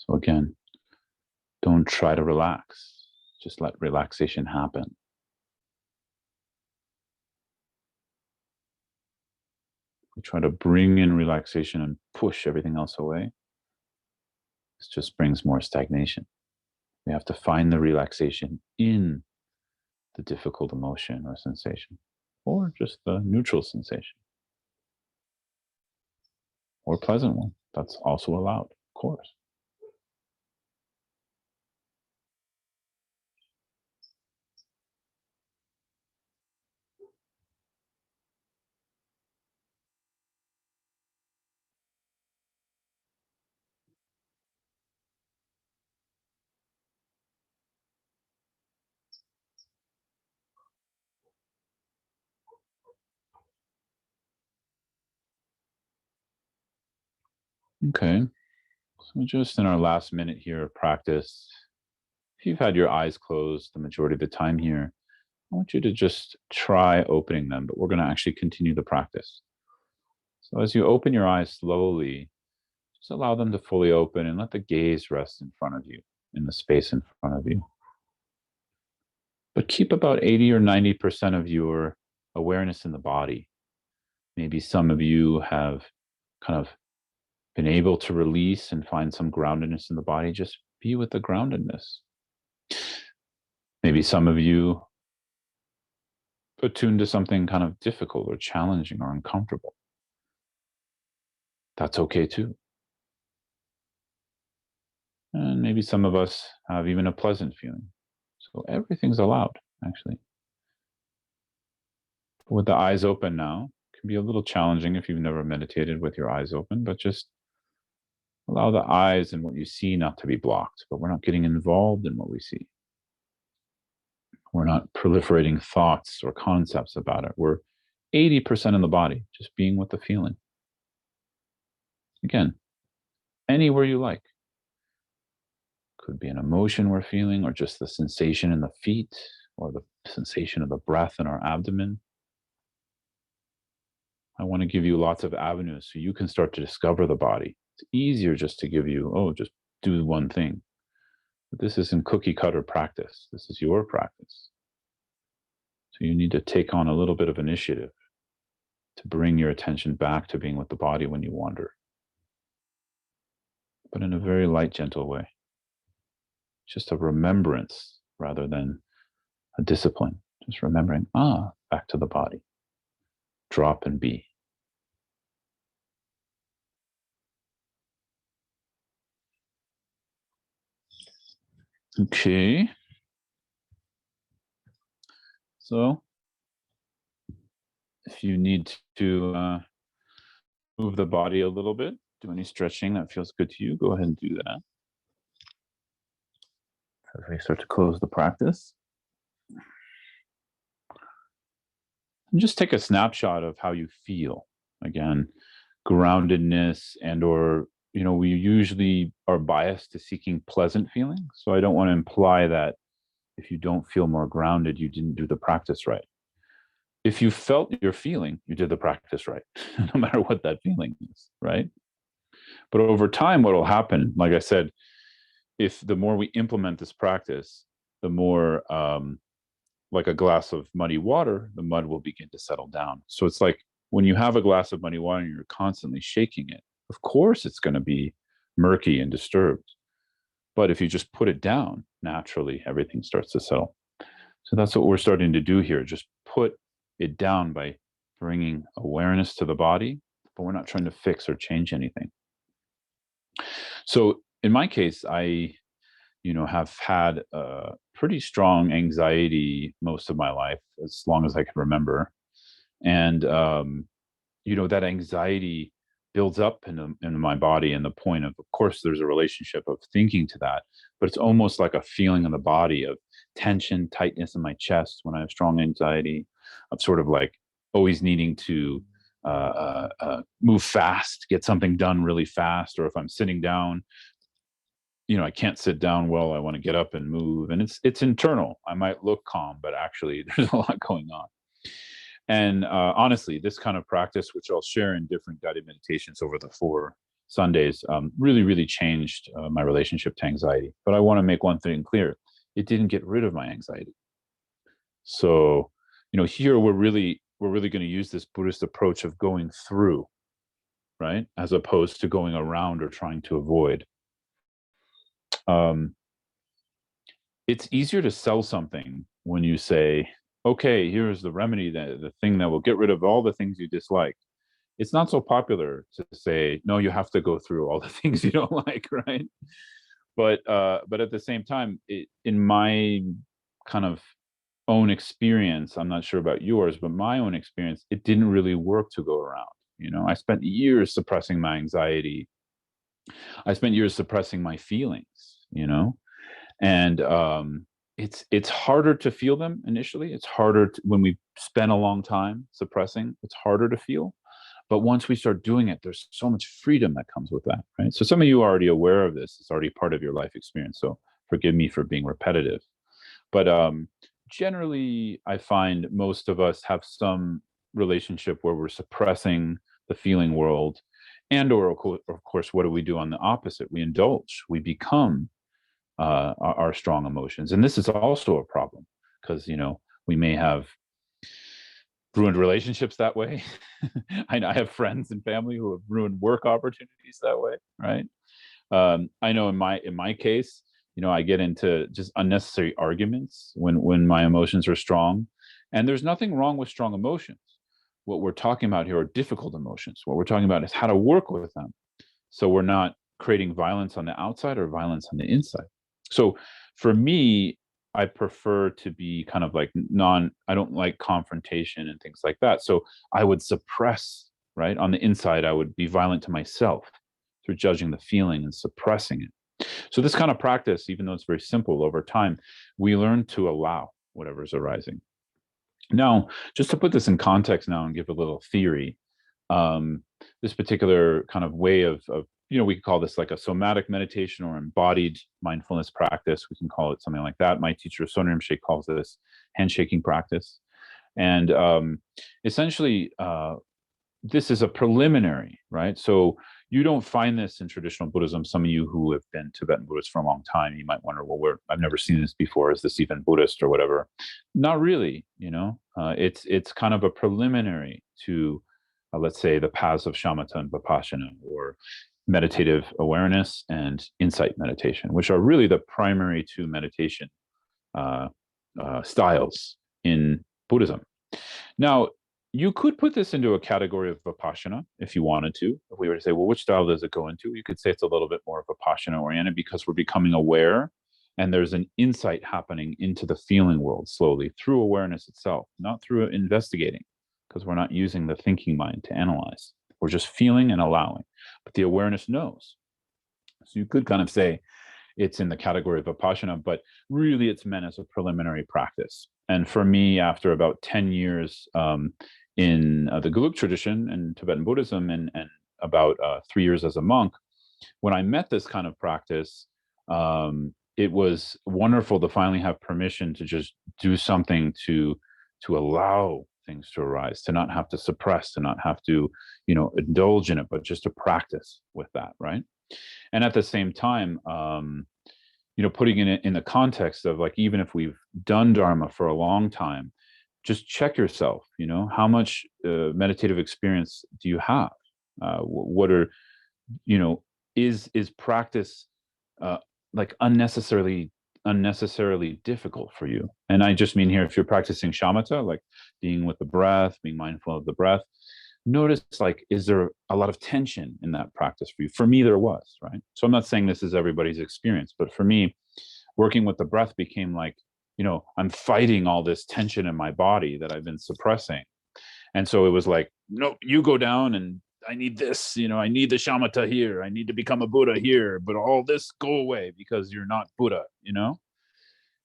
So again, don't try to relax. Just let relaxation happen. We try to bring in relaxation and push everything else away. This just brings more stagnation. We have to find the relaxation in the difficult emotion or sensation, or just the neutral sensation, or pleasant one. That's also allowed, of course. Okay. So just in our last minute here of practice, if you've had your eyes closed the majority of the time here, I want you to just try opening them, but we're going to actually continue the practice. So as you open your eyes slowly, just allow them to fully open and let the gaze rest in front of you, in the space in front of you. But keep about 80 or 90% of your awareness in the body. Maybe some of you have kind of been able to release and find some groundedness in the body. Just be with the groundedness. Maybe some of you attuned to something kind of difficult or challenging or uncomfortable. That's okay too. And maybe some of us have even a pleasant feeling. So everything's allowed, actually. With the eyes open now, it can be a little challenging if you've never meditated with your eyes open, but just allow the eyes and what you see not to be blocked, but we're not getting involved in what we see. We're not proliferating thoughts or concepts about it. We're 80% in the body, just being with the feeling. Again, anywhere you like. Could be an emotion we're feeling, or just the sensation in the feet, or the sensation of the breath in our abdomen. I want to give you lots of avenues so you can start to discover the body. It's easier just to give you, just do one thing. But this isn't cookie cutter practice. This is your practice. So you need to take on a little bit of initiative to bring your attention back to being with the body when you wander, but in a very light, gentle way. Just a remembrance rather than a discipline. Just remembering, back to the body. Drop and be. Okay. So if you need to move the body a little bit, do any stretching that feels good to you, go ahead and do that. As we start to close the practice. And just take a snapshot of how you feel. Again, groundedness or we usually are biased to seeking pleasant feelings. So I don't want to imply that if you don't feel more grounded, you didn't do the practice right. If you felt your feeling, you did the practice right, no matter what that feeling is, right? But over time, what will happen, like I said, if the more we implement this practice, the more like a glass of muddy water, the mud will begin to settle down. So it's like when you have a glass of muddy water and you're constantly shaking it, of course it's going to be murky and disturbed. But if you just put it down, naturally, everything starts to settle. So that's what we're starting to do here. Just put it down by bringing awareness to the body, but we're not trying to fix or change anything. So in my case, I have had a pretty strong anxiety most of my life, as long as I can remember. And, that anxiety builds up in my body, and the point of course, there's a relationship of thinking to that, but it's almost like a feeling in the body of tension, tightness in my chest when I have strong anxiety, of sort of like always needing to move fast, get something done really fast, or if I'm sitting down, I can't sit down well. I want to get up and move. And it's internal. I might look calm, but actually there's a lot going on. And honestly, this kind of practice, which I'll share in different guided meditations over the 4 Sundays, really, really changed my relationship to anxiety. But I want to make one thing clear. It didn't get rid of my anxiety. So, here we're really going to use this Buddhist approach of going through, right? As opposed to going around or trying to avoid. It's easier to sell something when you say, okay, here's the remedy, the thing that will get rid of all the things you dislike. It's not so popular to say, no, you have to go through all the things you don't like, right? But at the same time, in my kind of own experience, I'm not sure about yours, but my own experience, it didn't really work to go around. I spent years suppressing my anxiety. I spent years suppressing my feelings, and it's harder to feel them initially. It's harder when we spend a long time suppressing. It's harder to feel, but once we start doing it, there's so much freedom that comes with that, right? So some of you are already aware of this. It's already part of your life experience. So forgive me for being repetitive. But generally, I find most of us have some relationship where we're suppressing the feeling world, and or of course, what do we do on the opposite? We indulge, we become our strong emotions, and this is also a problem because we may have ruined relationships that way. I have friends and family who have ruined work opportunities that way, right? I know in my case, I get into just unnecessary arguments when my emotions are strong, and there's nothing wrong with strong emotions. What we're talking about here are difficult emotions. What we're talking about is how to work with them, so we're not creating violence on the outside or violence on the inside. So for me, I prefer to be kind of like I don't like confrontation and things like that. So I would suppress, right? On the inside, I would be violent to myself through judging the feeling and suppressing it. So this kind of practice, even though it's very simple, over time, we learn to allow whatever's arising. Now, just to put this in context now and give a little theory, this particular kind of way of we could call this like a somatic meditation or embodied mindfulness practice. We can call it something like that. My teacher, Sonam Sheikh, calls this handshaking practice. And essentially, this is a preliminary, right? So you don't find this in traditional Buddhism. Some of you who have been Tibetan Buddhists for a long time, you might wonder, well, I've never seen this before. Is this even Buddhist or whatever? Not really, it's kind of a preliminary to, let's say, the paths of Shamatha and Vipassana, or meditative awareness and insight meditation, which are really the primary two meditation styles in Buddhism. Now, you could put this into a category of Vipassana if you wanted to. If we were to say, well, which style does it go into? You could say it's a little bit more Vipassana oriented because we're becoming aware and there's an insight happening into the feeling world slowly through awareness itself, not through investigating, because we're not using the thinking mind to analyze. We're just feeling and allowing, but the awareness knows. So you could kind of say it's in the category of Vipassana, but really it's meant as a preliminary practice. And for me, after about 10 years in the Gelug tradition and Tibetan Buddhism, and about 3 years as a monk, when I met this kind of practice, it was wonderful to finally have permission to just do something to allow things to arise, to not have to suppress, to not have to, indulge in it, but just to practice with that, right? And at the same time, putting it in the context of, like, even if we've done Dharma for a long time, just check yourself, how much meditative experience do you have? What are, is practice like unnecessarily difficult for you? And I just mean here, if you're practicing shamatha, like being with the breath, being mindful of the breath, notice, like, is there a lot of tension in that practice for you? For me, there was, right? So I'm not saying this is everybody's experience, but for me, working with the breath became like, I'm fighting all this tension in my body that I've been suppressing. And so it was like, no, you go down, and I need this, I need the shamatha here. I need to become a Buddha here, but all this go away because you're not Buddha,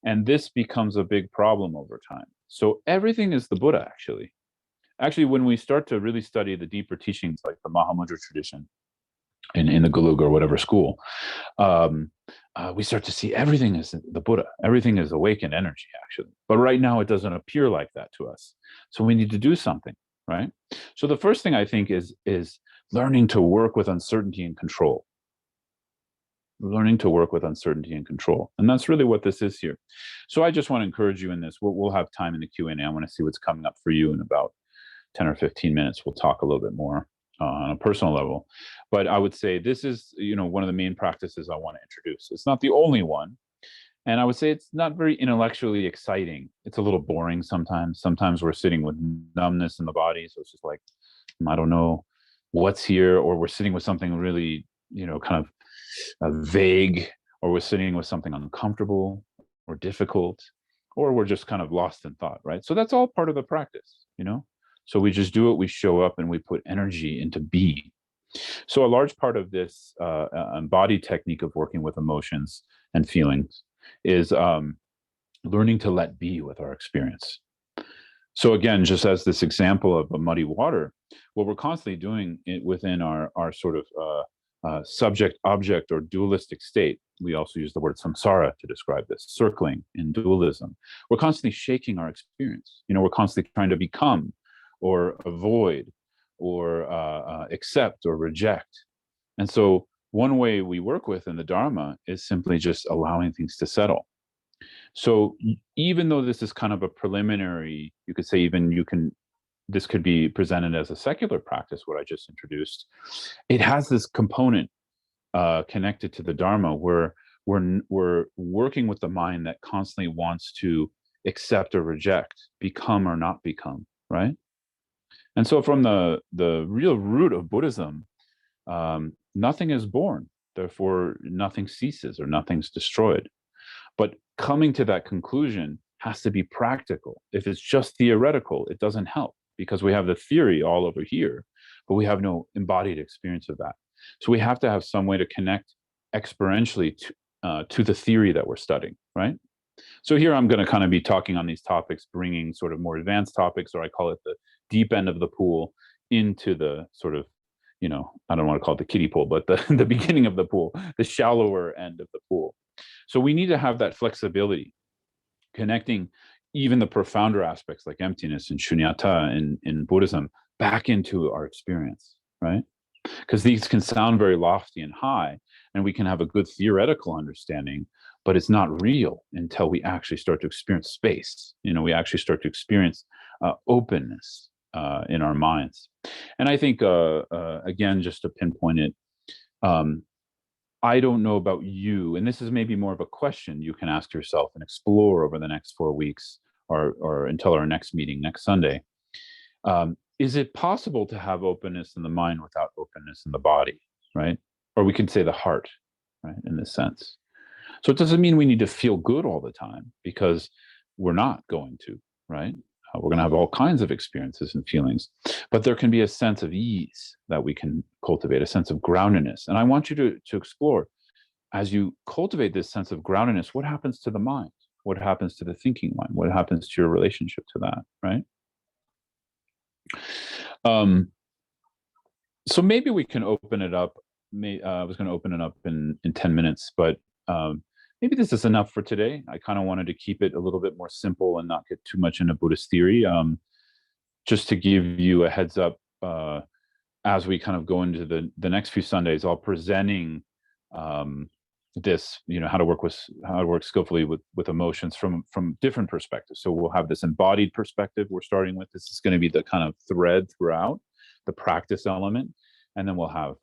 And this becomes a big problem over time. So everything is the Buddha, actually. Actually, when we start to really study the deeper teachings, like the Mahamudra tradition in the Gelug or whatever school, we start to see everything is the Buddha. Everything is awakened energy, actually. But right now, it doesn't appear like that to us. So we need to do something, right? So the first thing I think is learning to work with uncertainty and control. Learning to work with uncertainty and control. And that's really what this is here. So I just want to encourage you in this. We'll have time in the Q&A. I want to see what's coming up for you in about 10 or 15 minutes. We'll talk a little bit more on a personal level. But I would say this is, one of the main practices I want to introduce. It's not the only one. And I would say it's not very intellectually exciting. It's a little boring sometimes. Sometimes we're sitting with numbness in the body. So it's just like, I don't know what's here. Or we're sitting with something really, kind of vague. Or we're sitting with something uncomfortable or difficult. Or we're just kind of lost in thought, right? So that's all part of the practice, So we just do it, we show up, and we put energy into being. So a large part of this embodied technique of working with emotions and feelings is learning to let be with our experience. So again, just as this example of a muddy water, what we're constantly doing within our sort of subject, object, or dualistic state. We also use the word samsara to describe this, circling in dualism. We're constantly shaking our experience. We're constantly trying to become or avoid or accept or reject. And so one way we work with in the Dharma is simply just allowing things to settle. So even though this is kind of a preliminary, you could say this could be presented as a secular practice, what I just introduced, it has this component connected to the Dharma where we're working with the mind that constantly wants to accept or reject, become or not become, right? And so from the real root of Buddhism, nothing is born, therefore nothing ceases or nothing's destroyed. But coming to that conclusion has to be practical. If it's just theoretical, it doesn't help because we have the theory all over here, but we have no embodied experience of that. So we have to have some way to connect experientially to the theory that we're studying, right? So here I'm going to kind of be talking on these topics, bringing sort of more advanced topics, or I call it the deep end of the pool, into the sort of, I don't want to call it the kiddie pool, but the beginning of the pool, the shallower end of the pool. So we need to have that flexibility, connecting even the profounder aspects like emptiness and shunyata in Buddhism back into our experience, right? Because these can sound very lofty and high, and we can have a good theoretical understanding, but it's not real until we actually start to experience space. We actually start to experience openness in our minds. And I think, again, just to pinpoint it, I don't know about you, and this is maybe more of a question you can ask yourself and explore over the next 4 weeks or until our next meeting next Sunday. Is it possible to have openness in the mind without openness in the body, right? Or we can say the heart, right, in this sense. So it doesn't mean we need to feel good all the time, because we're not going to, right? We're going to have all kinds of experiences and feelings, but there can be a sense of ease that we can cultivate, a sense of groundedness. And I want you to explore, as you cultivate this sense of groundedness, what happens to the mind? What happens to the thinking mind? What happens to your relationship to that, right? So maybe we can open it up. I was going to open it up in 10 minutes, but maybe this is enough for today. I kind of wanted to keep it a little bit more simple and not get too much into Buddhist theory. Just to give you a heads up, as we kind of go into the next few Sundays, I'll presenting this, how to work skillfully with emotions from different perspectives. So we'll have this embodied perspective we're starting with. This is going to be the kind of thread throughout the practice element, and then we'll have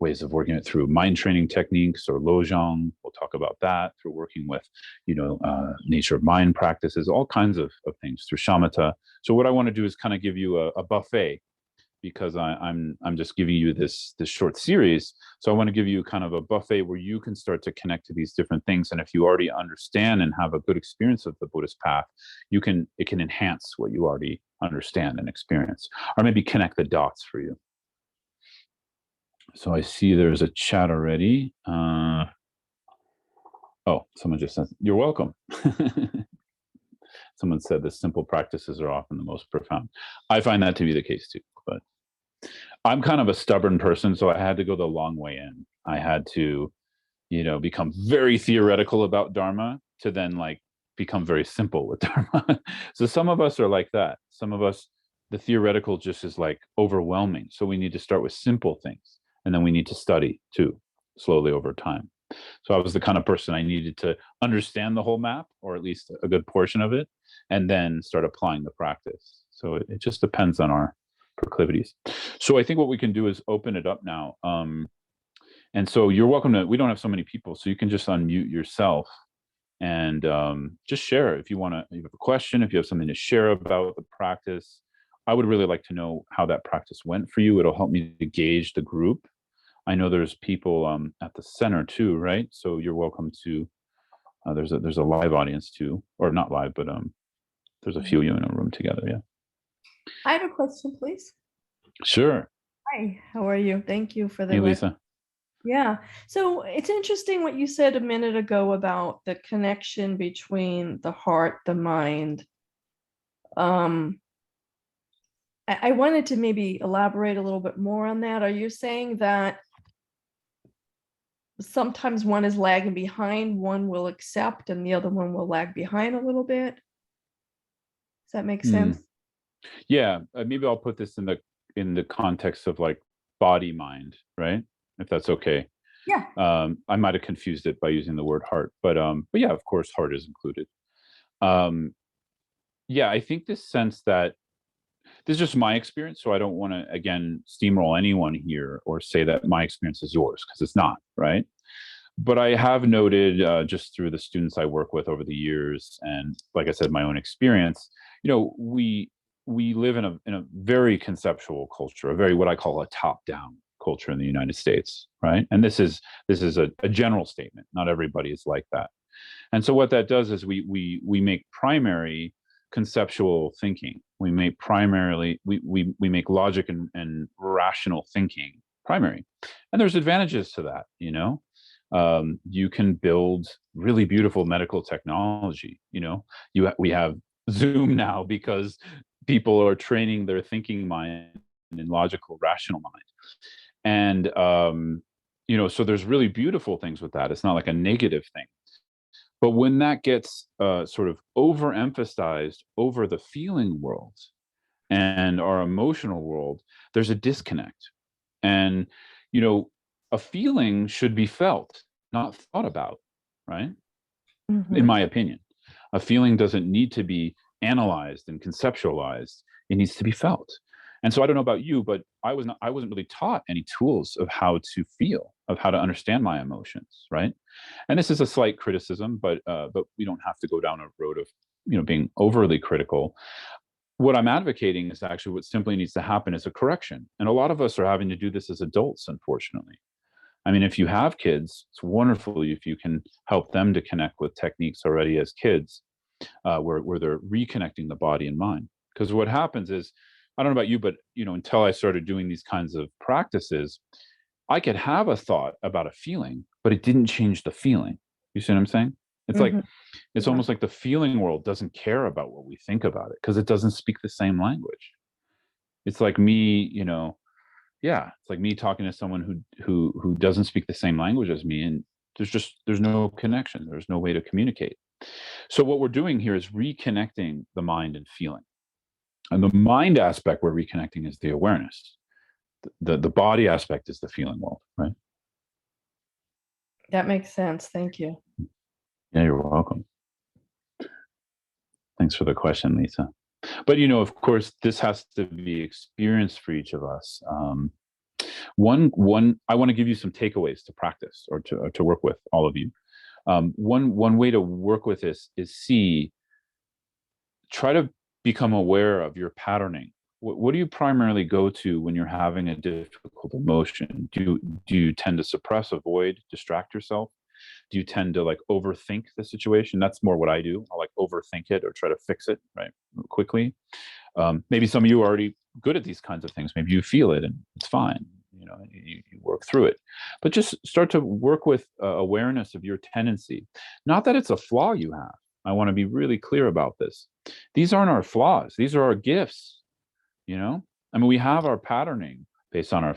ways of working it through mind training techniques or lojong. We'll talk about that through working with nature of mind practices, all kinds of things through shamatha. So what I want to do is kind of give you a buffet, because I'm just giving you this short series. So I want to give you kind of a buffet where you can start to connect to these different things. And if you already understand and have a good experience of the Buddhist path, it can enhance what you already understand and experience, or maybe connect the dots for you. So I see there's a chat already. Oh, someone just said, "You're welcome." Someone said the simple practices are often the most profound. I find that to be the case too, but I'm kind of a stubborn person, so I had to go the long way in. I had to, become very theoretical about Dharma to then become very simple with Dharma. So some of us are like that. Some of us, the theoretical just is overwhelming. So we need to start with simple things, and then we need to study too, slowly over time. So I was the kind of person I needed to understand the whole map, or at least a good portion of it, and then start applying the practice. So it just depends on our proclivities. So I think what we can do is open it up now. And so you're welcome to, we don't have so many people, so you can just unmute yourself and just share if you have a question, if you have something to share about the practice. I would really like to know how that practice went for you. It'll help me to gauge the group. I know there's people at the center too, right? So you're welcome to, there's a live audience too, or not live, but there's a few of you in a room together, yeah. I have a question, please. Sure. Hi, how are you? Thank you for the Hey, Lisa. Yeah. So it's interesting what you said a minute ago about the connection between the heart, the mind. I wanted to maybe elaborate a little bit more on that. Are you saying that sometimes one is lagging behind, one will accept, and the other one will lag behind a little bit. Does that make sense? Yeah, maybe I'll put this in the context of like body mind, right? If that's okay. Yeah. I might have confused it by using the word heart, but yeah, of course, heart is included. Yeah, I think this sense that this is just my experience, so I don't want to again steamroll anyone here or say that my experience is yours, because it's not, right? But I have noted just through the students I work with over the years, and like I said, my own experience, we live in a very conceptual culture, a very what I call a top-down culture in the United States, right? And this is a general statement. Not everybody is like that. And so what that does is we make primary conceptual thinking. We make primarily we make logic and rational thinking primary. And there's advantages to that, you know. You can build really beautiful medical technology, you know. We have Zoom now because people are training their thinking mind in logical, rational mind. And so there's really beautiful things with that. It's not like a negative thing. But when that gets sort of overemphasized over the feeling world and our emotional world, there's a disconnect. And, a feeling should be felt, not thought about, right? In my opinion, a feeling doesn't need to be analyzed and conceptualized. It needs to be felt. And so I don't know about you, but I wasn't really taught any tools of how to feel, of how to understand my emotions, right? And this is a slight criticism, but we don't have to go down a road of being overly critical. What I'm advocating is actually what simply needs to happen is a correction. And a lot of us are having to do this as adults, unfortunately. I mean, if you have kids, it's wonderful if you can help them to connect with techniques already as kids, where they're reconnecting the body and mind. Because what happens is, I don't know about you, but until I started doing these kinds of practices, I could have a thought about a feeling, but it didn't change the feeling. You see what I'm saying? It's like it's Yeah. almost like the feeling world doesn't care about what we think about it because it doesn't speak the same language. It's like me, yeah, it's like me talking to someone who doesn't speak the same language as me, and there's no connection. There's no way to communicate. So what we're doing here is reconnecting the mind and feeling. And the mind aspect we're reconnecting is the awareness. The body aspect is the feeling world, right? That makes sense. Thank you. Yeah, you're welcome. Thanks for the question, Lisa. But of course, this has to be experienced for each of us. One, I want to give you some takeaways to practice or to work with, all of you. One way to work with this is try to become aware of your patterning. What do you primarily go to when you're having a difficult emotion? Do you tend to suppress, avoid, distract yourself? Do you tend to like overthink the situation? That's more what I do. I like overthink it or try to fix it right quickly. Maybe some of you are already good at these kinds of things. Maybe you feel it and it's fine. You work through it, but just start to work with awareness of your tendency. Not that it's a flaw you have. I want to be really clear about this. These aren't our flaws. These are our gifts. I mean, we have our patterning based on our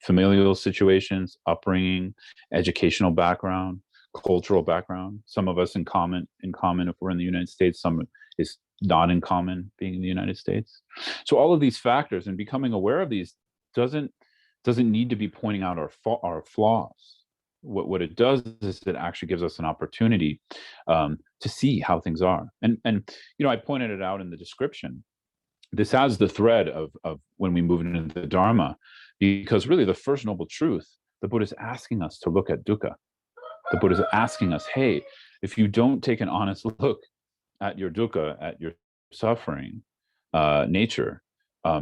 familial situations, upbringing, educational background, cultural background. Some of us in common if we're in the United States, some is not in common being in the United States. So all of these factors and becoming aware of these doesn't need to be pointing out our flaws. What it does is it actually gives us an opportunity to see how things are. And I pointed it out in the description. This has the thread of when we move into the Dharma, because really the first noble truth, the Buddha is asking us to look at dukkha. The Buddha is asking us, hey, if you don't take an honest look at your dukkha, at your suffering nature,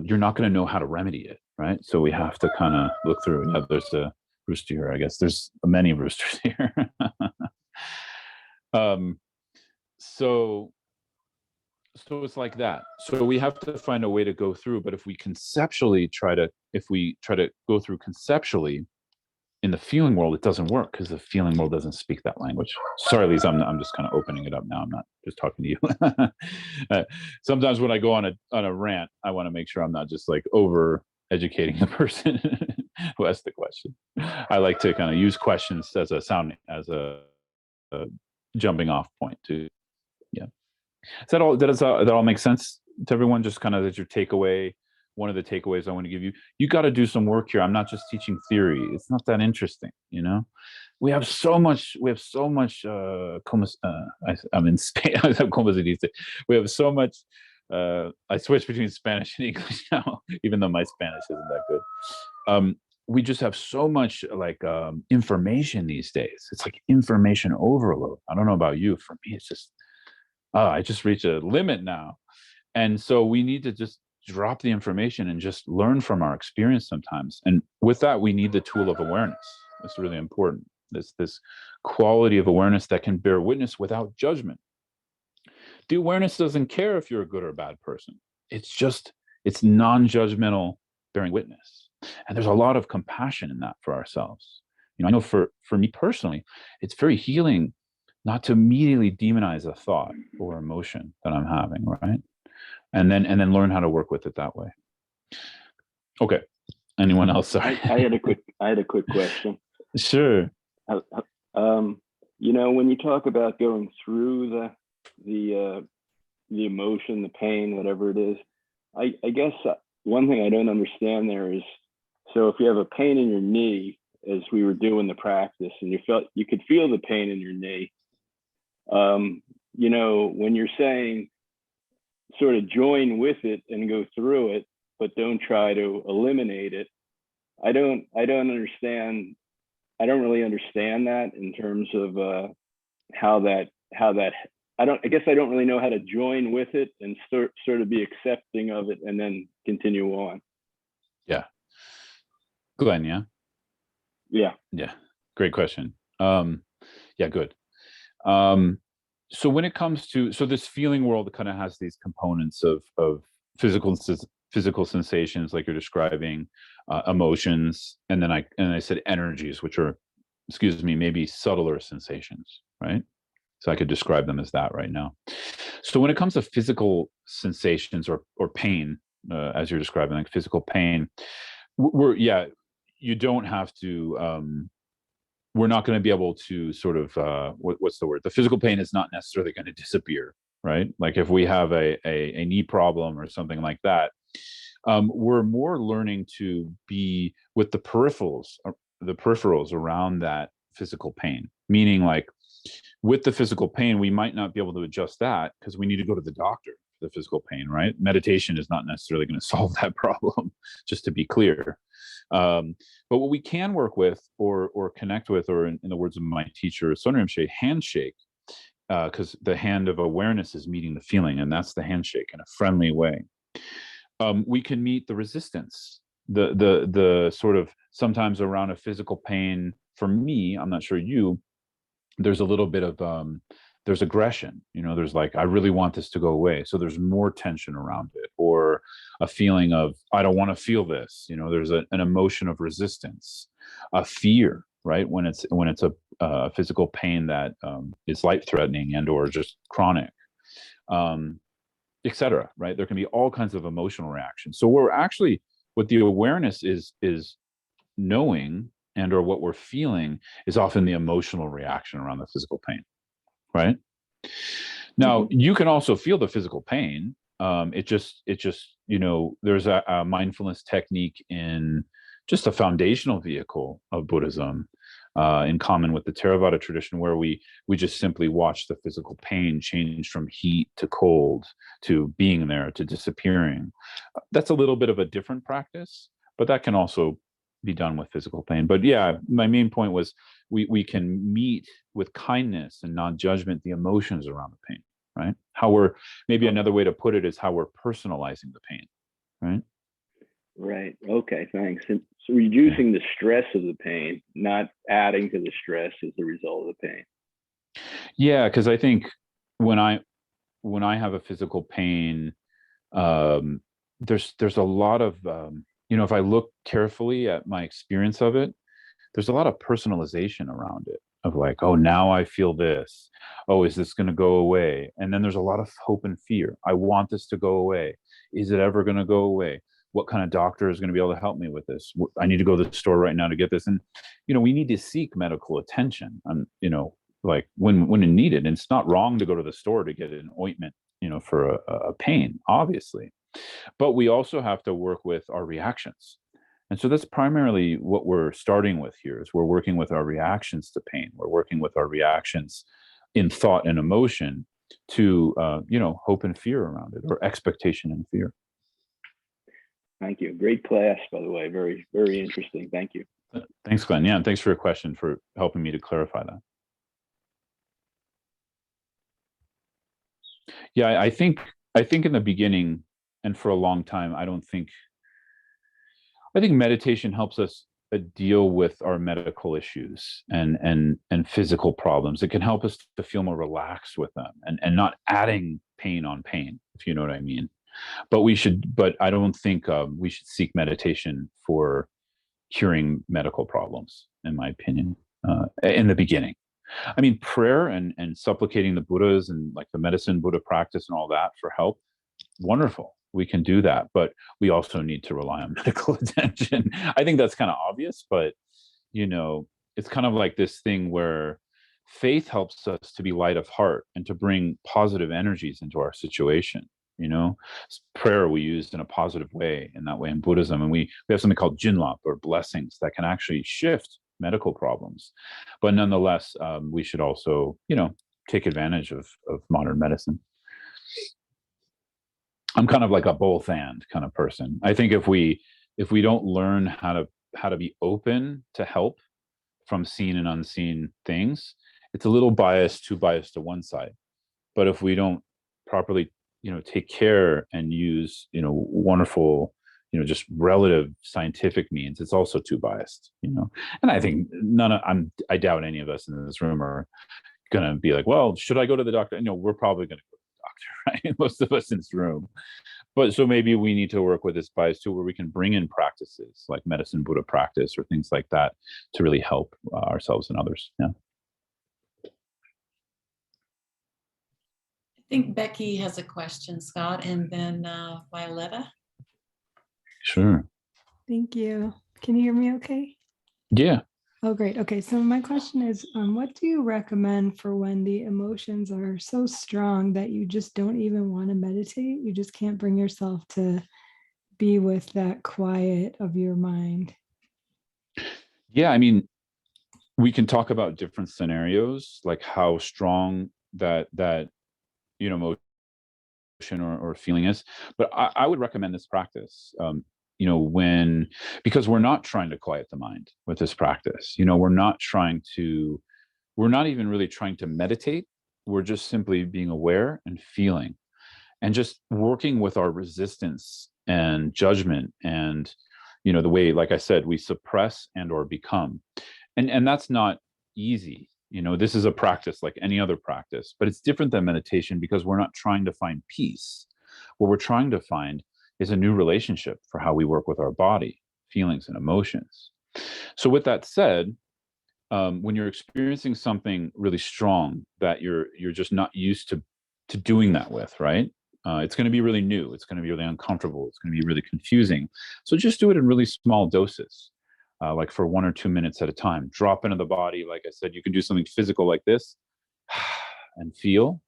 you're not going to know how to remedy it, right? So we have to kind of look through. Yeah, there's a rooster here. I guess there's many roosters here. So it's like that. So we have to find a way to go through. But if we try to go through conceptually in the feeling world, it doesn't work because the feeling world doesn't speak that language. Sorry, Lisa, I'm just kind of opening it up now. I'm not just talking to you. Sometimes when I go on a rant, I want to make sure I'm not just like over educating the person who asked the question. I like to kind of use questions as a jumping off point too. Yeah. Is that all? Does that all make sense to everyone? Just kind of as your takeaway. One of the takeaways I want to give you: you got to do some work here. I'm not just teaching theory. It's not that interesting, you know. We have so much. I'm in Spain. We have so much. I switch between Spanish and English now, even though my Spanish isn't that good. We just have so much information these days. It's like information overload. I don't know about you. For me, it's just I just reach a limit now. And so we need to just drop the information and just learn from our experience sometimes. And with that, we need the tool of awareness. It's really important. This quality of awareness that can bear witness without judgment. The awareness doesn't care if you're a good or bad person. It's non-judgmental bearing witness. And there's a lot of compassion in that for ourselves. You know, I know for me personally, it's very healing not to immediately demonize a thought or emotion that I'm having, right? And then learn how to work with it that way. Okay. Anyone else? Sorry. I had a quick question. Sure. You know, when you talk about going through the emotion, the pain, whatever it is, I guess one thing I don't understand there is, so if you have a pain in your knee, as we were doing the practice, and you could feel the pain in your knee, you know, when you're saying sort of join with it and go through it, but don't try to eliminate it, I don't understand. I don't really understand that in terms of how that I guess I don't really know how to join with it and sort of be accepting of it and then continue on. Yeah. Glenn, yeah? Yeah. Great question. Yeah, good. So when it comes to, this feeling world kind of has these components of physical sensations, like you're describing, emotions, and then I said energies, which are, maybe subtler sensations, right? So I could describe them as that right now. So when it comes to physical sensations or pain, as you're describing, like physical pain, you don't have to. We're not going to be able to sort of what's the word? The physical pain is not necessarily going to disappear, right? Like if we have a knee problem or something like that, we're more learning to be with the peripherals around that physical pain. Meaning, like with the physical pain, we might not be able to adjust that because we need to go to the doctor for the physical pain, right? Meditation is not necessarily going to solve that problem, just to be clear. But what we can work with or connect with, or in the words of my teacher, Son Rinpoche, handshake, because the hand of awareness is meeting the feeling, and that's the handshake in a friendly way. We can meet the resistance, the sort of sometimes around a physical pain. For me, I'm not sure you, there's a little bit of there's aggression, you know, there's like, I really want this to go away, so there's more tension around it, or a feeling of, I don't want to feel this, you know, there's an emotion of resistance, a fear, right? When it's a physical pain that is life-threatening and or just chronic, etc., right? There can be all kinds of emotional reactions. So what the awareness is knowing, and or what we're feeling is often the emotional reaction around the physical pain, right? Now, you can also feel the physical pain. It just, you know, there's a mindfulness technique in just a foundational vehicle of Buddhism, in common with the Theravada tradition, where we just simply watch the physical pain change from heat to cold to being there to disappearing. That's a little bit of a different practice, but that can also be done with physical pain. But yeah, my main point was we can meet with kindness and non-judgment the emotions around the pain, right? Maybe another way to put it is how we're personalizing the pain, right? Right. Okay, thanks. And so reducing the stress of the pain, not adding to the stress as a result of the pain. Yeah, because I think when I have a physical pain, there's a lot of you know, if I look carefully at my experience of it, there's a lot of personalization around it, of like, oh, now I feel this. Oh, is this going to go away? And then there's a lot of hope and fear. I want this to go away. Is it ever going to go away? what kind of doctor is going to be able to help me with this? I need to go to the store right now to get this. And, we need to seek medical attention, like when needed. And it's not wrong to go to the store to get an ointment, for a pain, obviously. But we also have to work with our reactions. And so that's primarily what we're starting with here, is we're working with our reactions to pain. We're working with our reactions in thought and emotion to, hope and fear around it, or expectation and fear. Thank you. Great class, by the way. Very, very interesting. Thank you. Thanks, Glenn. Yeah, and thanks for your question, for helping me to clarify that. Yeah, I think in the beginning and for a long time, I think meditation helps us deal with our medical issues and physical problems. It can help us to feel more relaxed with them and not adding pain on pain, if you know what I mean. But I don't think we should seek meditation for curing medical problems, in my opinion, in the beginning. I mean, prayer and supplicating the Buddhas and like the medicine Buddha practice and all that for help, wonderful. We can do that, but we also need to rely on medical attention. I think that's kind of obvious, but it's kind of like this thing where faith helps us to be light of heart and to bring positive energies into our situation. Prayer we use in a positive way, in that way in Buddhism, and we have something called jinlap, or blessings, that can actually shift medical problems. But nonetheless, we should also take advantage of modern medicine. I'm kind of like a both and kind of person. I think if we don't learn how to be open to help from seen and unseen things, it's a little too biased to one side. But if we don't properly take care and use wonderful just relative scientific means, it's also too biased. And I think I doubt any of us in this room are gonna be like, well, should I go to the doctor? We're probably gonna go to the doctor, right? Most of us in this room. But so maybe we need to work with this bias too, where we can bring in practices like medicine Buddha practice or things like that to really help ourselves and others. Yeah. I think Becky has a question, Scott, and then Violetta. Sure. Thank you. Can you hear me okay? Yeah. Oh, great. Okay. So my question is, what do you recommend for when the emotions are so strong that you just don't even want to meditate? You just can't bring yourself to be with that quiet of your mind. Yeah. I mean, we can talk about different scenarios, like how strong that emotion or feeling is. But I would recommend this practice. Because we're not trying to quiet the mind with this practice. We're not even really trying to meditate. We're just simply being aware and feeling and just working with our resistance and judgment and, the way, like I said, we suppress and or become. And that's not easy. This is a practice like any other practice, but it's different than meditation because we're not trying to find peace. What we're trying to find is a new relationship for how we work with our body, feelings, and emotions. So with that said, when you're experiencing something really strong that you're just not used to doing that with, right? It's going to be really new. It's going to be really uncomfortable. It's going to be really confusing. So just do it in really small doses, like for 1 or 2 minutes at a time. Drop into the body. Like I said, you can do something physical like this and feel,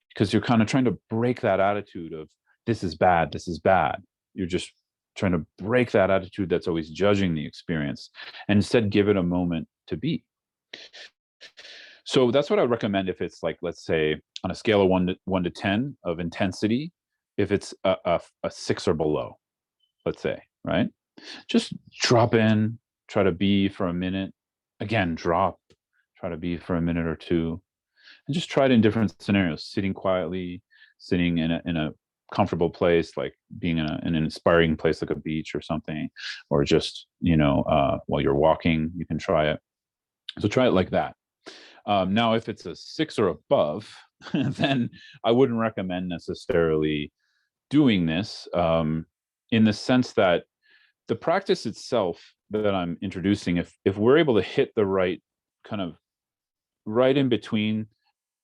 because you're kind of trying to break that attitude of, this is bad, this is bad. You're just trying to break that attitude that's always judging the experience and instead give it a moment to be. So that's what I would recommend if it's like, let's say on a scale of 1 to 10 of intensity, if it's a 6 or below, let's say, right? Just drop in, try to be for a minute. Again, drop, try to be for a minute or two. And just try it in different scenarios, sitting quietly, sitting in a comfortable place, like being in an inspiring place like a beach or something, or just while you're walking, you can try it. So try it like that. Now if it's a 6 or above, then I wouldn't recommend necessarily doing this, in the sense that the practice itself that I'm introducing, if we're able to hit the right kind of right in between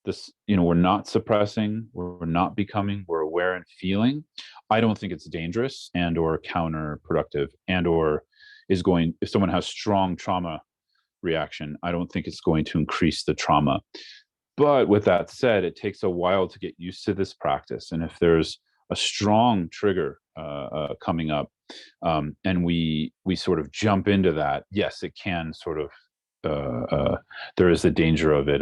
this, we're not suppressing, we're not becoming, we're aware aware and feeling, I don't think it's dangerous and or counterproductive and or is going, if someone has strong trauma reaction, I don't think it's going to increase the trauma. But with that said, it takes a while to get used to this practice. And if there's a strong trigger coming up, and we sort of jump into that, yes, it can sort of, there is the danger of it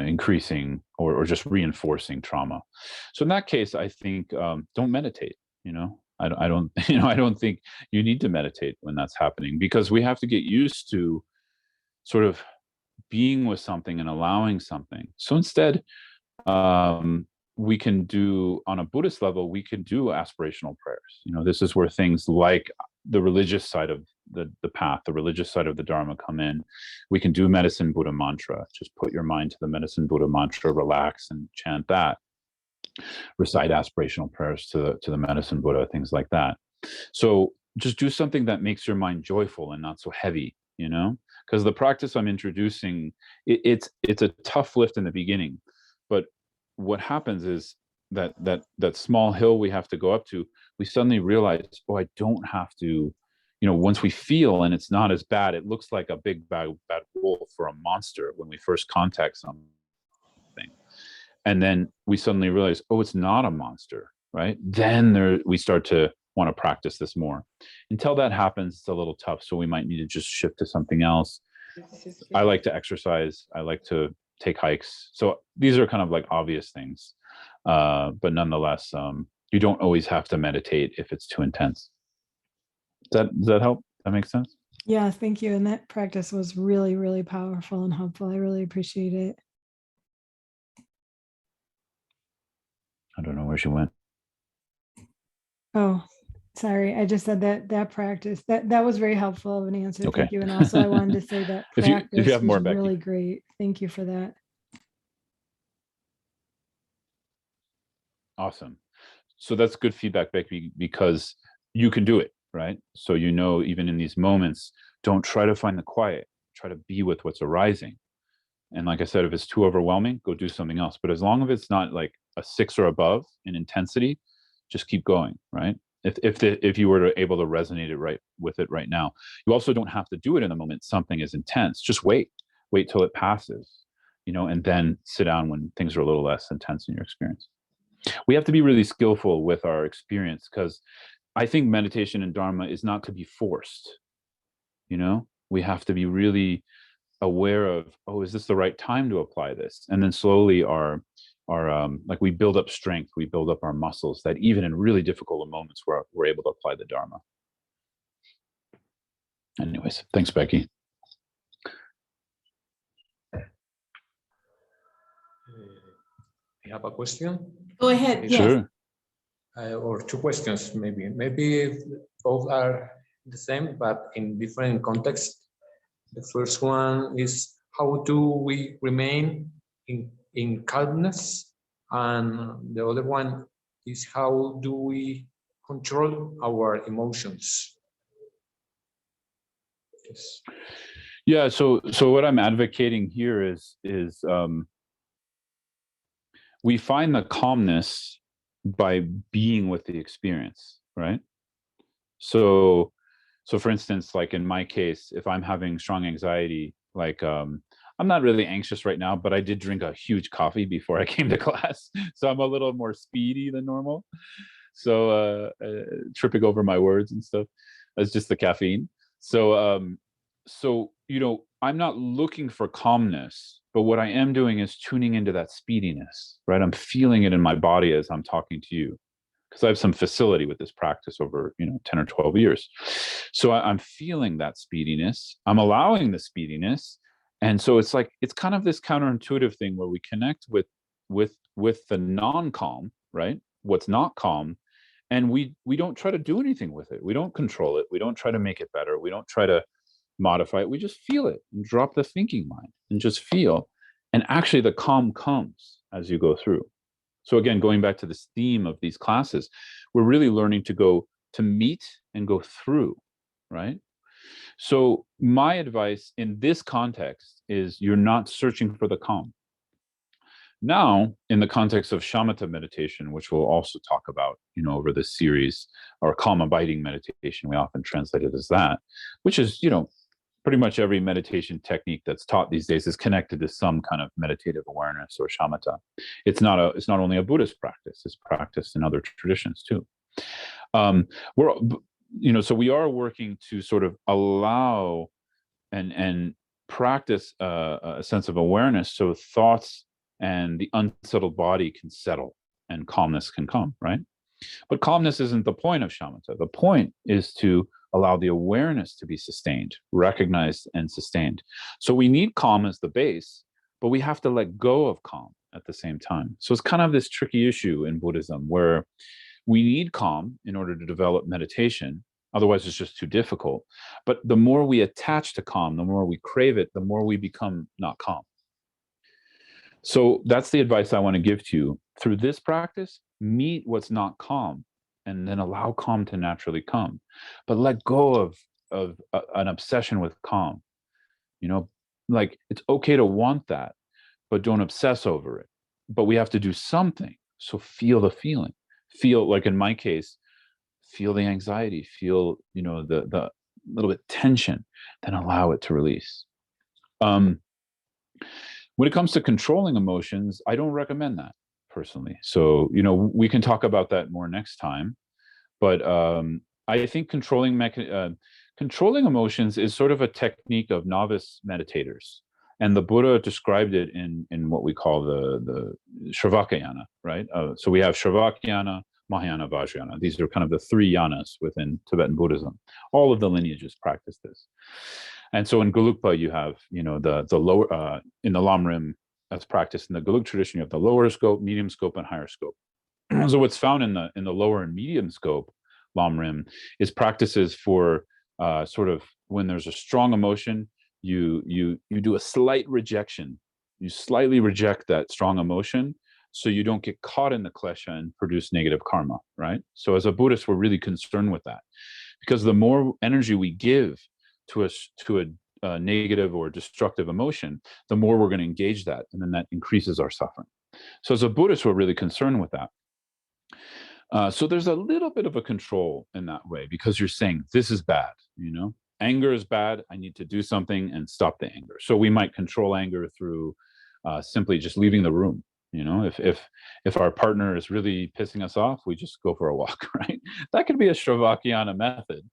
increasing or just reinforcing trauma. So in that case, I think don't meditate. I don't I don't think you need to meditate when that's happening, because we have to get used to sort of being with something and allowing something. So instead, we can do, on a Buddhist level, we can do aspirational prayers. This is where things like the religious side of the path, the religious side of the Dharma come in. We can do medicine Buddha mantra. Just put your mind to the medicine Buddha mantra, relax and chant that. Recite aspirational prayers to the medicine Buddha, things like that. So just do something that makes your mind joyful and not so heavy, because the practice I'm introducing, it's a tough lift in the beginning, but what happens is that small hill we have to go up to, we suddenly realize, oh, I don't have to, once we feel and it's not as bad, it looks like a big bad wolf or a monster when we first contact something. And then we suddenly realize, oh, it's not a monster, right? Then we start to want to practice this more. Until that happens, it's a little tough. So we might need to just shift to something else. I like to exercise. I like to take hikes. So these are kind of like obvious things. But nonetheless, you don't always have to meditate if it's too intense. Does that help? That makes sense? Yeah, thank you. And that practice was really, really powerful and helpful. I really appreciate it. I don't know where she went. Oh, sorry. I just said that practice, that was very helpful of an answer. Okay. Thank you. And also I wanted to say that If practice you have more, was Becky. really great. Thank you for that. Awesome. So that's good feedback, Becky, because you can do it, right? So even in these moments, don't try to find the quiet. Try to be with what's arising. And like I said, if it's too overwhelming, go do something else. But as long as it's not like a 6 or above in intensity, just keep going, right? If you were able to resonate with it right now, you also don't have to do it in the moment something is intense. Just wait till it passes, and then sit down when things are a little less intense in your experience. We have to be really skillful with our experience, because I think meditation and Dharma is not to be forced. We have to be really aware of, oh, is this the right time to apply this? And then slowly like we build up strength, we build up our muscles, that even in really difficult moments we're able to apply the Dharma. Anyways, thanks, Becky. I have a question. Go ahead. Yes. Sure. Or two questions, maybe. Maybe both are the same, but in different contexts. The first one is, how do we remain in calmness? And the other one is, how do we control our emotions? Yes. Yeah. So what I'm advocating here is we find the calmness by being with the experience, right? So for instance, like in my case, if I'm having strong anxiety, like I'm not really anxious right now, but I did drink a huge coffee before I came to class, so I'm a little more speedy than normal. So tripping over my words and stuff, that's just the caffeine. So I'm not looking for calmness, but what I am doing is tuning into that speediness, right? I'm feeling it in my body as I'm talking to you, because I have some facility with this practice over 10 or 12 years. So I'm feeling that speediness. I'm allowing the speediness. And so it's kind of this counterintuitive thing where we connect with the non-calm, right? What's not calm. And we don't try to do anything with it. We don't control it. We don't try to make it better. We don't try to modify it. We just feel it and drop the thinking mind and just feel. And actually the calm comes as you go through. So again, going back to this theme of these classes, we're really learning to meet and go through, right? So my advice in this context is, you're not searching for the calm. Now, in the context of shamatha meditation, which we'll also talk about, over this series, or calm abiding meditation, we often translate it as that, which is, pretty much every meditation technique that's taught these days is connected to some kind of meditative awareness or shamatha. It's not only a Buddhist practice; it's practiced in other traditions too. So we are working to sort of allow and practice a sense of awareness, so thoughts and the unsettled body can settle and calmness can come, right? But calmness isn't the point of shamatha. The point is to allow the awareness to be sustained, recognized and sustained. So we need calm as the base, but we have to let go of calm at the same time. So it's kind of this tricky issue in Buddhism where we need calm in order to develop meditation. Otherwise, it's just too difficult. But the more we attach to calm, the more we crave it, the more we become not calm. So that's the advice I want to give to you. Through this practice, meet what's not calm and then allow calm to naturally come. But let go of an obsession with calm. Like it's okay to want that, but don't obsess over it. But we have to do something. So feel the feeling. Feel, like in my case, feel the anxiety, feel, the little bit tension, then allow it to release. When it comes to controlling emotions, I don't recommend that personally. So, we can talk about that more next time. But I think controlling emotions is sort of a technique of novice meditators. And the Buddha described it in what we call the Shravakayana, right? So we have Shravakayana, Mahayana, Vajrayana. These are kind of the three yanas within Tibetan Buddhism. All of the lineages practice this. And so in Gelugpa, you have, the lower, in the Lamrim, that's practiced in the Gelug tradition, you have the lower scope, medium scope, and higher scope. So what's found in the lower and medium scope Lamrim is practices for sort of when there's a strong emotion, you do a slight rejection. You slightly reject that strong emotion so you don't get caught in the klesha and produce negative karma, right? So as a Buddhist, we're really concerned with that, because the more energy we give to a negative or destructive emotion, the more we're going to engage that, and then that increases our suffering. So as a Buddhist, we're really concerned with that. So there's a little bit of a control in that way, because you're saying, this is bad, anger is bad. I need to do something and stop the anger. So we might control anger through simply just leaving the room. If our partner is really pissing us off, we just go for a walk, right? That could be a Shravakayana method,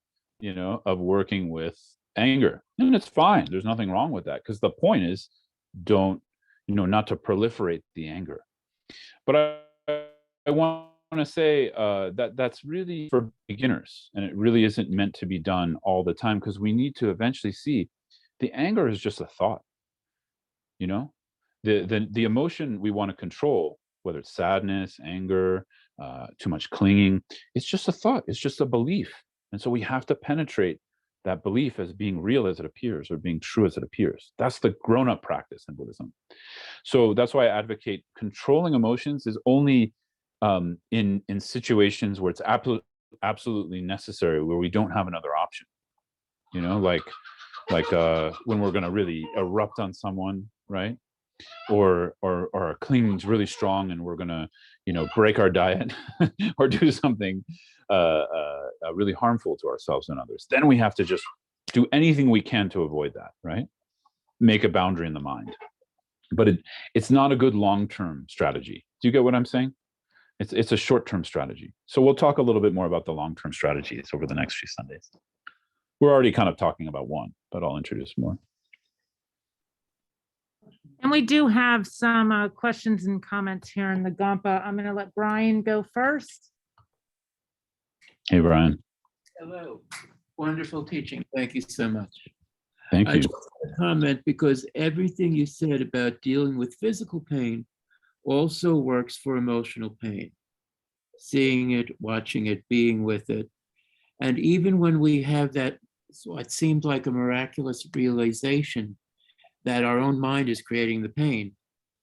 of working with anger. And it's fine. There's nothing wrong with that, because the point is not to proliferate the anger. But I want to say that's really for beginners, and it really isn't meant to be done all the time, because we need to eventually see the anger is just a thought. The emotion we want to control, whether it's sadness, anger, too much clinging, it's just a thought. It's just a belief. And so we have to penetrate that belief as being real as it appears, or being true as it appears. That's the grown-up practice in Buddhism. So that's why I advocate controlling emotions is only in situations where it's absolutely necessary, where we don't have another option. Like when we're going to really erupt on someone, right? Or our clinging's really strong, and we're going to break our diet or do something really harmful to ourselves and others. Then we have to just do anything we can to avoid that, right? Make a boundary in the mind. But it's not a good long-term strategy. Do you get what I'm saying? It's a short-term strategy. So we'll talk a little bit more about the long-term strategies over the next few Sundays. We're already kind of talking about one, but I'll introduce more. And we do have some questions and comments here in the Gampa. I'm going to let Brian go first. Hey, Brian. Hello. Wonderful teaching. Thank you so much. Thank I you. just want to comment, because everything you said about dealing with physical pain also works for emotional pain. Seeing it, watching it, being with it. And even when we have that, what seemed like a miraculous realization that our own mind is creating the pain,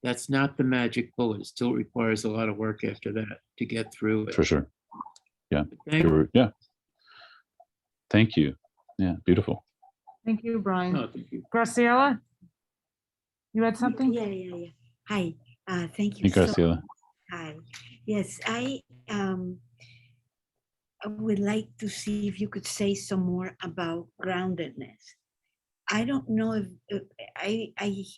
that's not the magic bullet. It still requires a lot of work after that to get through it. For sure. Yeah. Thank you. Yeah. Thank you. Yeah. Beautiful. Thank you, Brian. Oh, thank you. Graciela, you had something? Yeah. Hi. Thank you Hey, so Graciela. much. Hi. Yes, I would like to see if you could say some more about groundedness. I don't know if I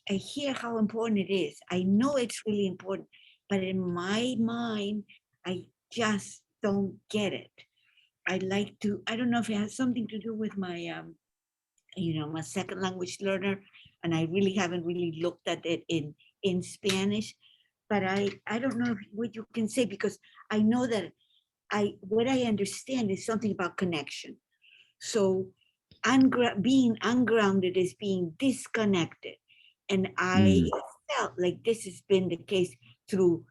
hear how important it is. I know it's really important, but in my mind, I just don't get it. I like to, I don't know if it has something to do with my, my second language learner, and I really haven't really looked at it in Spanish, but I don't know what you can say, because I know that what I understand is something about connection. So being ungrounded is being disconnected. And I felt like this has been the case through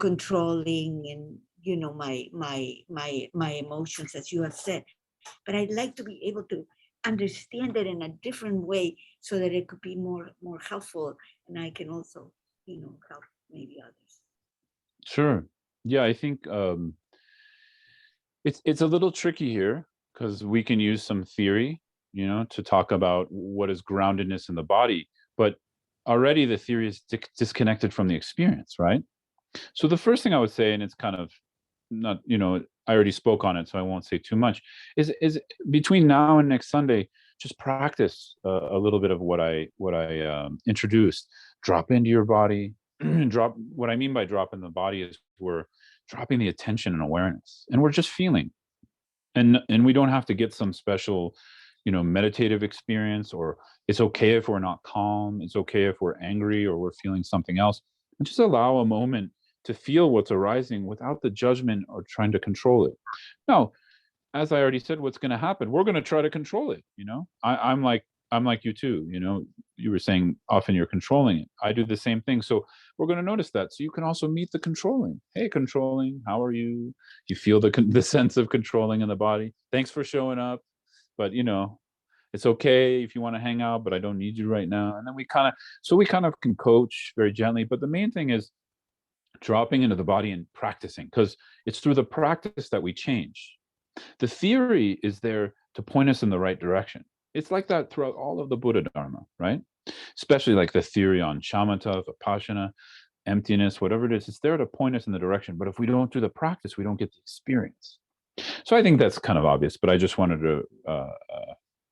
controlling and my emotions, as you have said. But I'd like to be able to understand it in a different way so that it could be more helpful, and I can also help maybe others. Sure. Yeah, I think it's a little tricky here because we can use some theory, to talk about what is groundedness in the body, but already the theory is disconnected from the experience, right? So the first thing I would say, and it's kind of not, I already spoke on it, so I won't say too much, is between now and next Sunday, just practice a little bit of what I introduced. Drop into your body. Drop. What I mean by drop in the body is we're dropping the attention and awareness, and we're just feeling. And we don't have to get some special, meditative experience, or it's okay if we're not calm. It's okay if we're angry or we're feeling something else. And just allow a moment to feel what's arising without the judgment or trying to control it. Now, as I already said, what's going to happen? We're going to try to control it. I'm like you too. You were saying often you're controlling it. I do the same thing. So we're going to notice that. So you can also meet the controlling. Hey, controlling, how are you? You feel the sense of controlling in the body. Thanks for showing up, but it's okay if you want to hang out, but I don't need you right now. And then we kind of can coach very gently. But the main thing is dropping into the body and practicing, because it's through the practice that we change. The theory is there to point us in the right direction. It's like that throughout all of the Buddha Dharma, right? Especially like the theory on shamatha, vipassana, emptiness, whatever it is, it's there to point us in the direction. But if we don't do the practice, we don't get the experience. So I think that's kind of obvious, but I just wanted to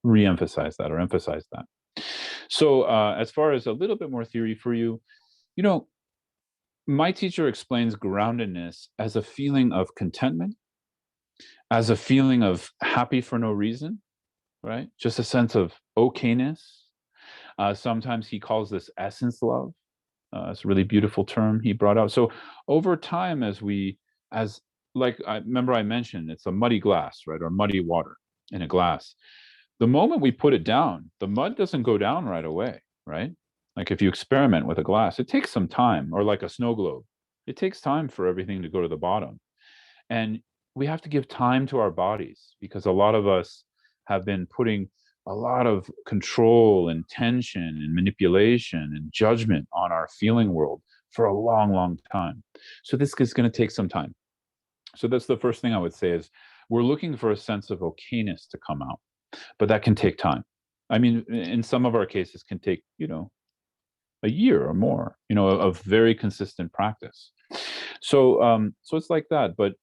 re-emphasize that, or emphasize that. So as far as a little bit more theory for you, my teacher explains groundedness as a feeling of contentment, as a feeling of happy for no reason, right? Just a sense of okayness. Sometimes he calls this essence love. It's a really beautiful term he brought out. So over time, I remember I mentioned, it's a muddy glass, right? Or muddy water in a glass. The moment we put it down, the mud doesn't go down right away, right? Like if you experiment with a glass, it takes some time, or like a snow globe. It takes time for everything to go to the bottom. And we have to give time to our bodies, because a lot of us have been putting a lot of control and tension and manipulation and judgment on our feeling world for a long, long time. So this is going to take some time. So that's the first thing I would say, is we're looking for a sense of okayness to come out, but that can take time. I mean, in some of our cases can take, a year or more, of very consistent practice. So it's like that. But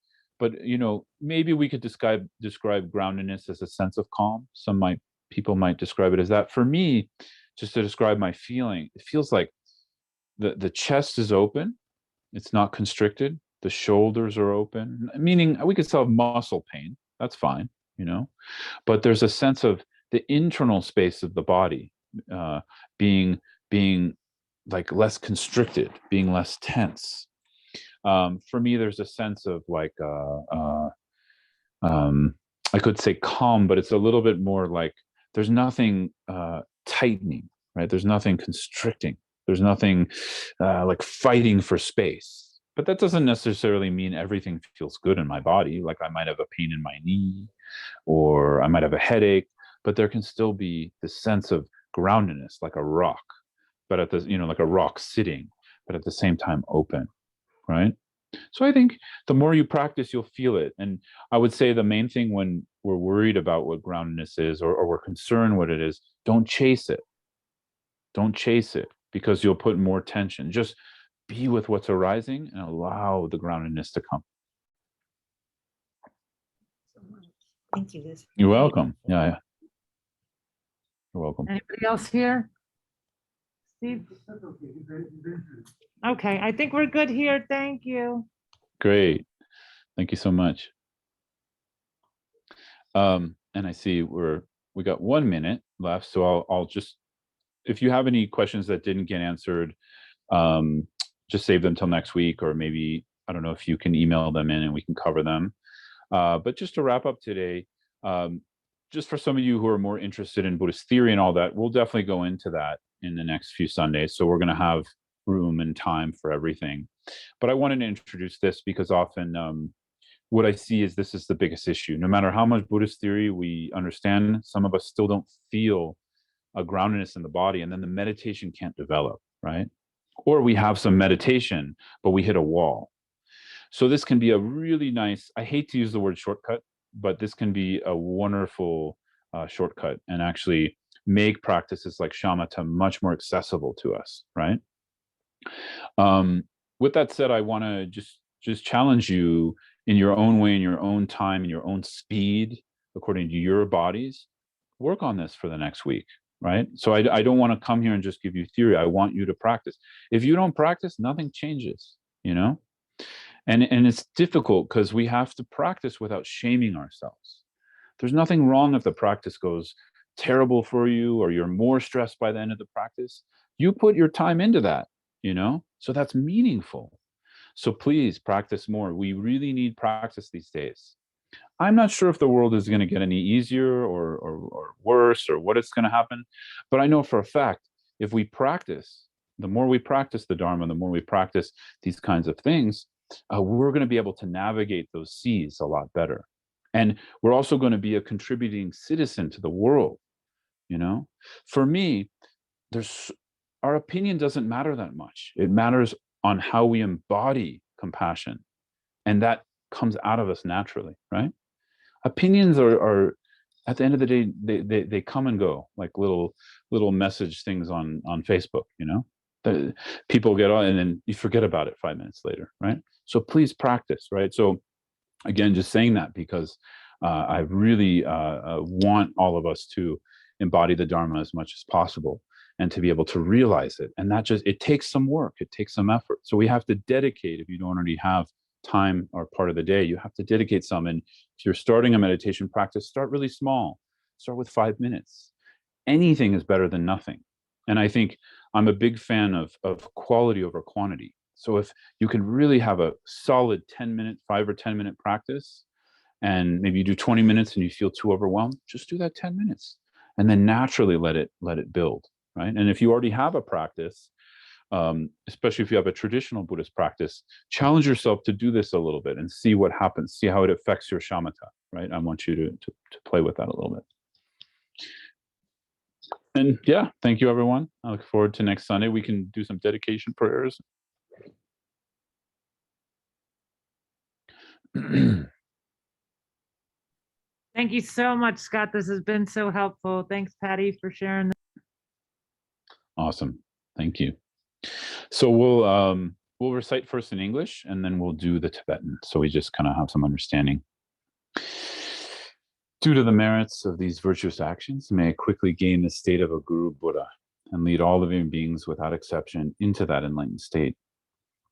maybe we could describe groundedness as a sense of calm. People might describe it as that. For me, just to describe my feeling, it feels like the chest is open, it's not constricted, the shoulders are open, meaning we could still have muscle pain, that's fine, but there's a sense of the internal space of the body being like less constricted, being less tense. For me, there's a sense of like I could say calm, but it's a little bit more like there's nothing tightening, right? There's nothing constricting. There's nothing like fighting for space. But that doesn't necessarily mean everything feels good in my body. Like I might have a pain in my knee, or I might have a headache, but there can still be this sense of groundedness, like a rock, but at the, like a rock sitting, but at the same time open, right? So I think the more you practice, you'll feel it. And I would say the main thing when we're worried about what groundedness is, or we're concerned what it is, don't chase it. Don't chase it, because you'll put more tension. Just be with what's arising and allow the groundedness to come. So much. Thank you. This You're welcome. Yeah. You're welcome. Anybody else here? Steve? Okay, I think we're good here. Thank you. Great. Thank you so much. And I see we got 1 minute left, so I'll just, if you have any questions that didn't get answered, just save them till next week, or maybe, I don't know if you can email them in and we can cover them. But just to wrap up today, just for some of you who are more interested in Buddhist theory and all that, we'll definitely go into that in the next few Sundays. So we're going to have room and time for everything. But I wanted to introduce this because often what I see is this is the biggest issue. No matter how much Buddhist theory we understand, some of us still don't feel a groundedness in the body, and then the meditation can't develop, right? Or we have some meditation, but we hit a wall. So this can be a really nice, I hate to use the word shortcut, but this can be a wonderful shortcut and actually make practices like shamatha much more accessible to us, right? With that said, I want to just challenge you in your own way, in your own time, in your own speed, according to your bodies. Work on this for the next week, right? So I don't want to come here and just give you theory. I want you to practice. If you don't practice, nothing changes, you know? And it's difficult because we have to practice without shaming ourselves. There's nothing wrong if the practice goes terrible for you or you're more stressed by the end of the practice. You put your time into that, you know? So that's meaningful. So please practice more. We really need practice these days. I'm not sure if the world is going to get any easier or worse or what it's going to happen, but I know for a fact, if we practice, the more we practice the Dharma, the more we practice these kinds of things, we're going to be able to navigate those seas a lot better. And we're also going to be a contributing citizen to the world, you know? For me, our opinion doesn't matter that much. It matters on how we embody compassion. And that comes out of us naturally, right? Opinions are at the end of the day, they come and go like little message things on Facebook, you know? People get on and then you forget about it 5 minutes later, right? So please practice, right? So again, just saying that because I really want all of us to embody the Dharma as much as possible and to be able to realize it. And it takes some work, it takes some effort. So we have to dedicate, if you don't already have time or part of the day, you have to dedicate some. And if you're starting a meditation practice, start really small. Start with 5 minutes. Anything is better than nothing. And I think I'm a big fan of quality over quantity. So if you can really have a solid 10-minute, 5 or 10-minute practice, and maybe you do 20 minutes and you feel too overwhelmed, just do that 10 minutes and then naturally let it build, right? And if you already have a practice, especially if you have a traditional Buddhist practice, challenge yourself to do this a little bit and see what happens, see how it affects your shamatha, right? I want you to play with that a little bit. And yeah, thank you, everyone. I look forward to next Sunday. We can do some dedication prayers. Thank you so much, Scott. This has been so helpful. Thanks, Patty, for sharing. Awesome. Thank you. So we'll recite first in English and then we'll do the Tibetan. So we just kind of have some understanding. Due to the merits of these virtuous actions, may I quickly gain the state of a Guru Buddha and lead all living beings without exception into that enlightened state.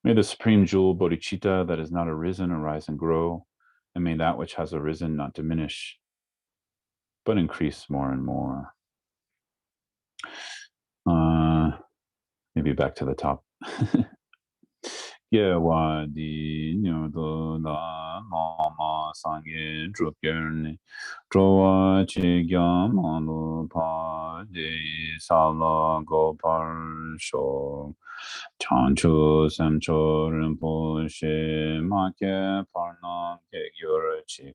May the supreme jewel bodhicitta that has not arisen arise and grow, and may that which has arisen not diminish, but increase more and more. Maybe back to the top. Yewadi nyodo la mama sangye drukerne drowa chigyamanu pa de sala gopar sho chanchu samcho rinpo she make parna ke gyurachi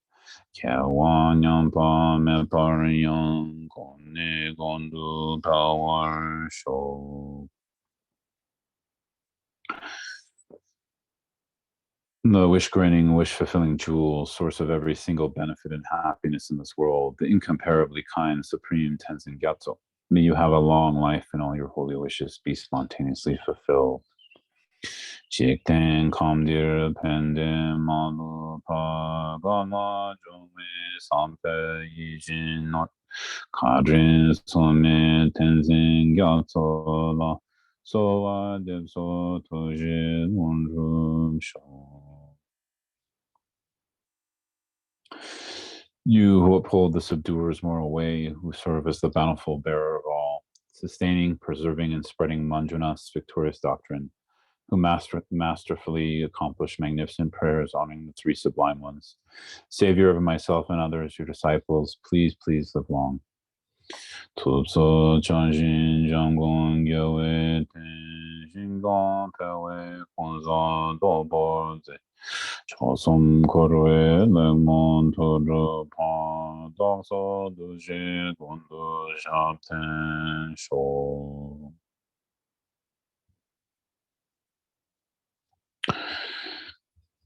kyawanyam pa me parnyam kone gondu power sho. The wish-granting, wish-fulfilling jewel, source of every single benefit and happiness in this world, the incomparably kind Supreme Tenzin Gyatso. May you have a long life and all your holy wishes be spontaneously fulfilled. Chikten kamdir pende malu pagama jome sampe yijin not kadrin some tenzin gyatso la sowa debso toje unrum sho. You who uphold the subduer's moral way, who serve as the bountiful bearer of all, sustaining, preserving, and spreading Manjunath's victorious doctrine, who masterfully accomplish magnificent prayers honoring the three sublime ones. Savior of myself and others, your disciples, please, please live long. Tupso chanjin jangon gyewe ten shingon pewe konzon doborze chosom korwe legmon todro pa dokso duje gondo shapten sho.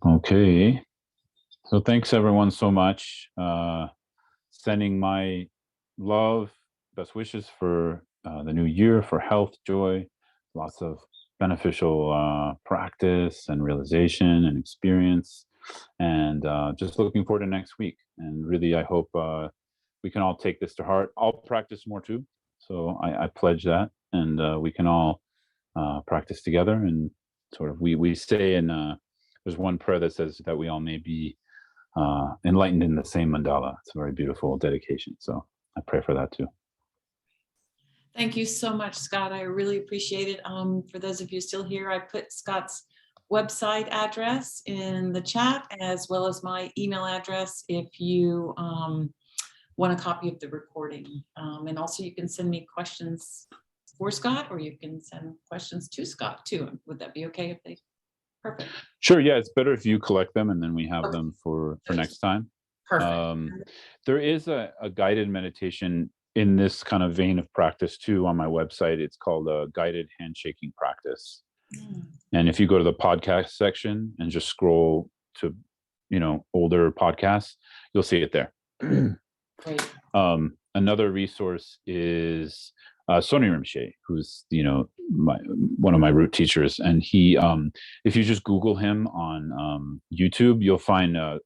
Okay, so thanks everyone so much. Sending my love, best wishes for the new year, for health, joy, lots of beneficial practice and realization and experience, and just looking forward to next week. And really, I hope we can all take this to heart. I'll practice more too, so I pledge that, and we can all practice together. And sort of, we say in there's one prayer that says that we all may be enlightened in the same mandala. It's a very beautiful dedication. So I pray for that too. Thank you so much, Scott. I really appreciate it. For those of you still here, I put Scott's website address in the chat, as well as my email address if you want a copy of the recording. And also you can send me questions for Scott, or you can send questions to Scott too. Would that be okay if they? Perfect. Sure. Yeah, it's better if you collect them and then we have them for next time. Perfect. There is a guided meditation in this kind of vein of practice too on my website. It's called a guided handshaking practice. And if you go to the podcast section and just scroll to, older podcasts, you'll see it there. Great. Another resource is Sonny Rinpoche, who's one of my root teachers, and he, if you just Google him on YouTube, you'll find a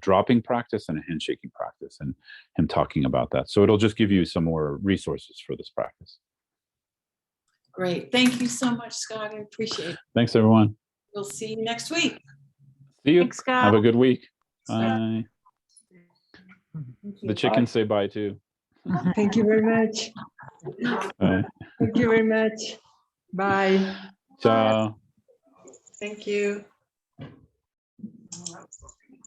dropping practice and a handshaking practice, and him talking about that. So it'll just give you some more resources for this practice. Great. Thank you so much, Scott. I appreciate it. Thanks, everyone. We'll see you next week. See you. Thanks, Scott. Have a good week. Bye. The chickens say bye too. Thank you very much. Bye. Thank you very much. Bye. Ciao. Thank you.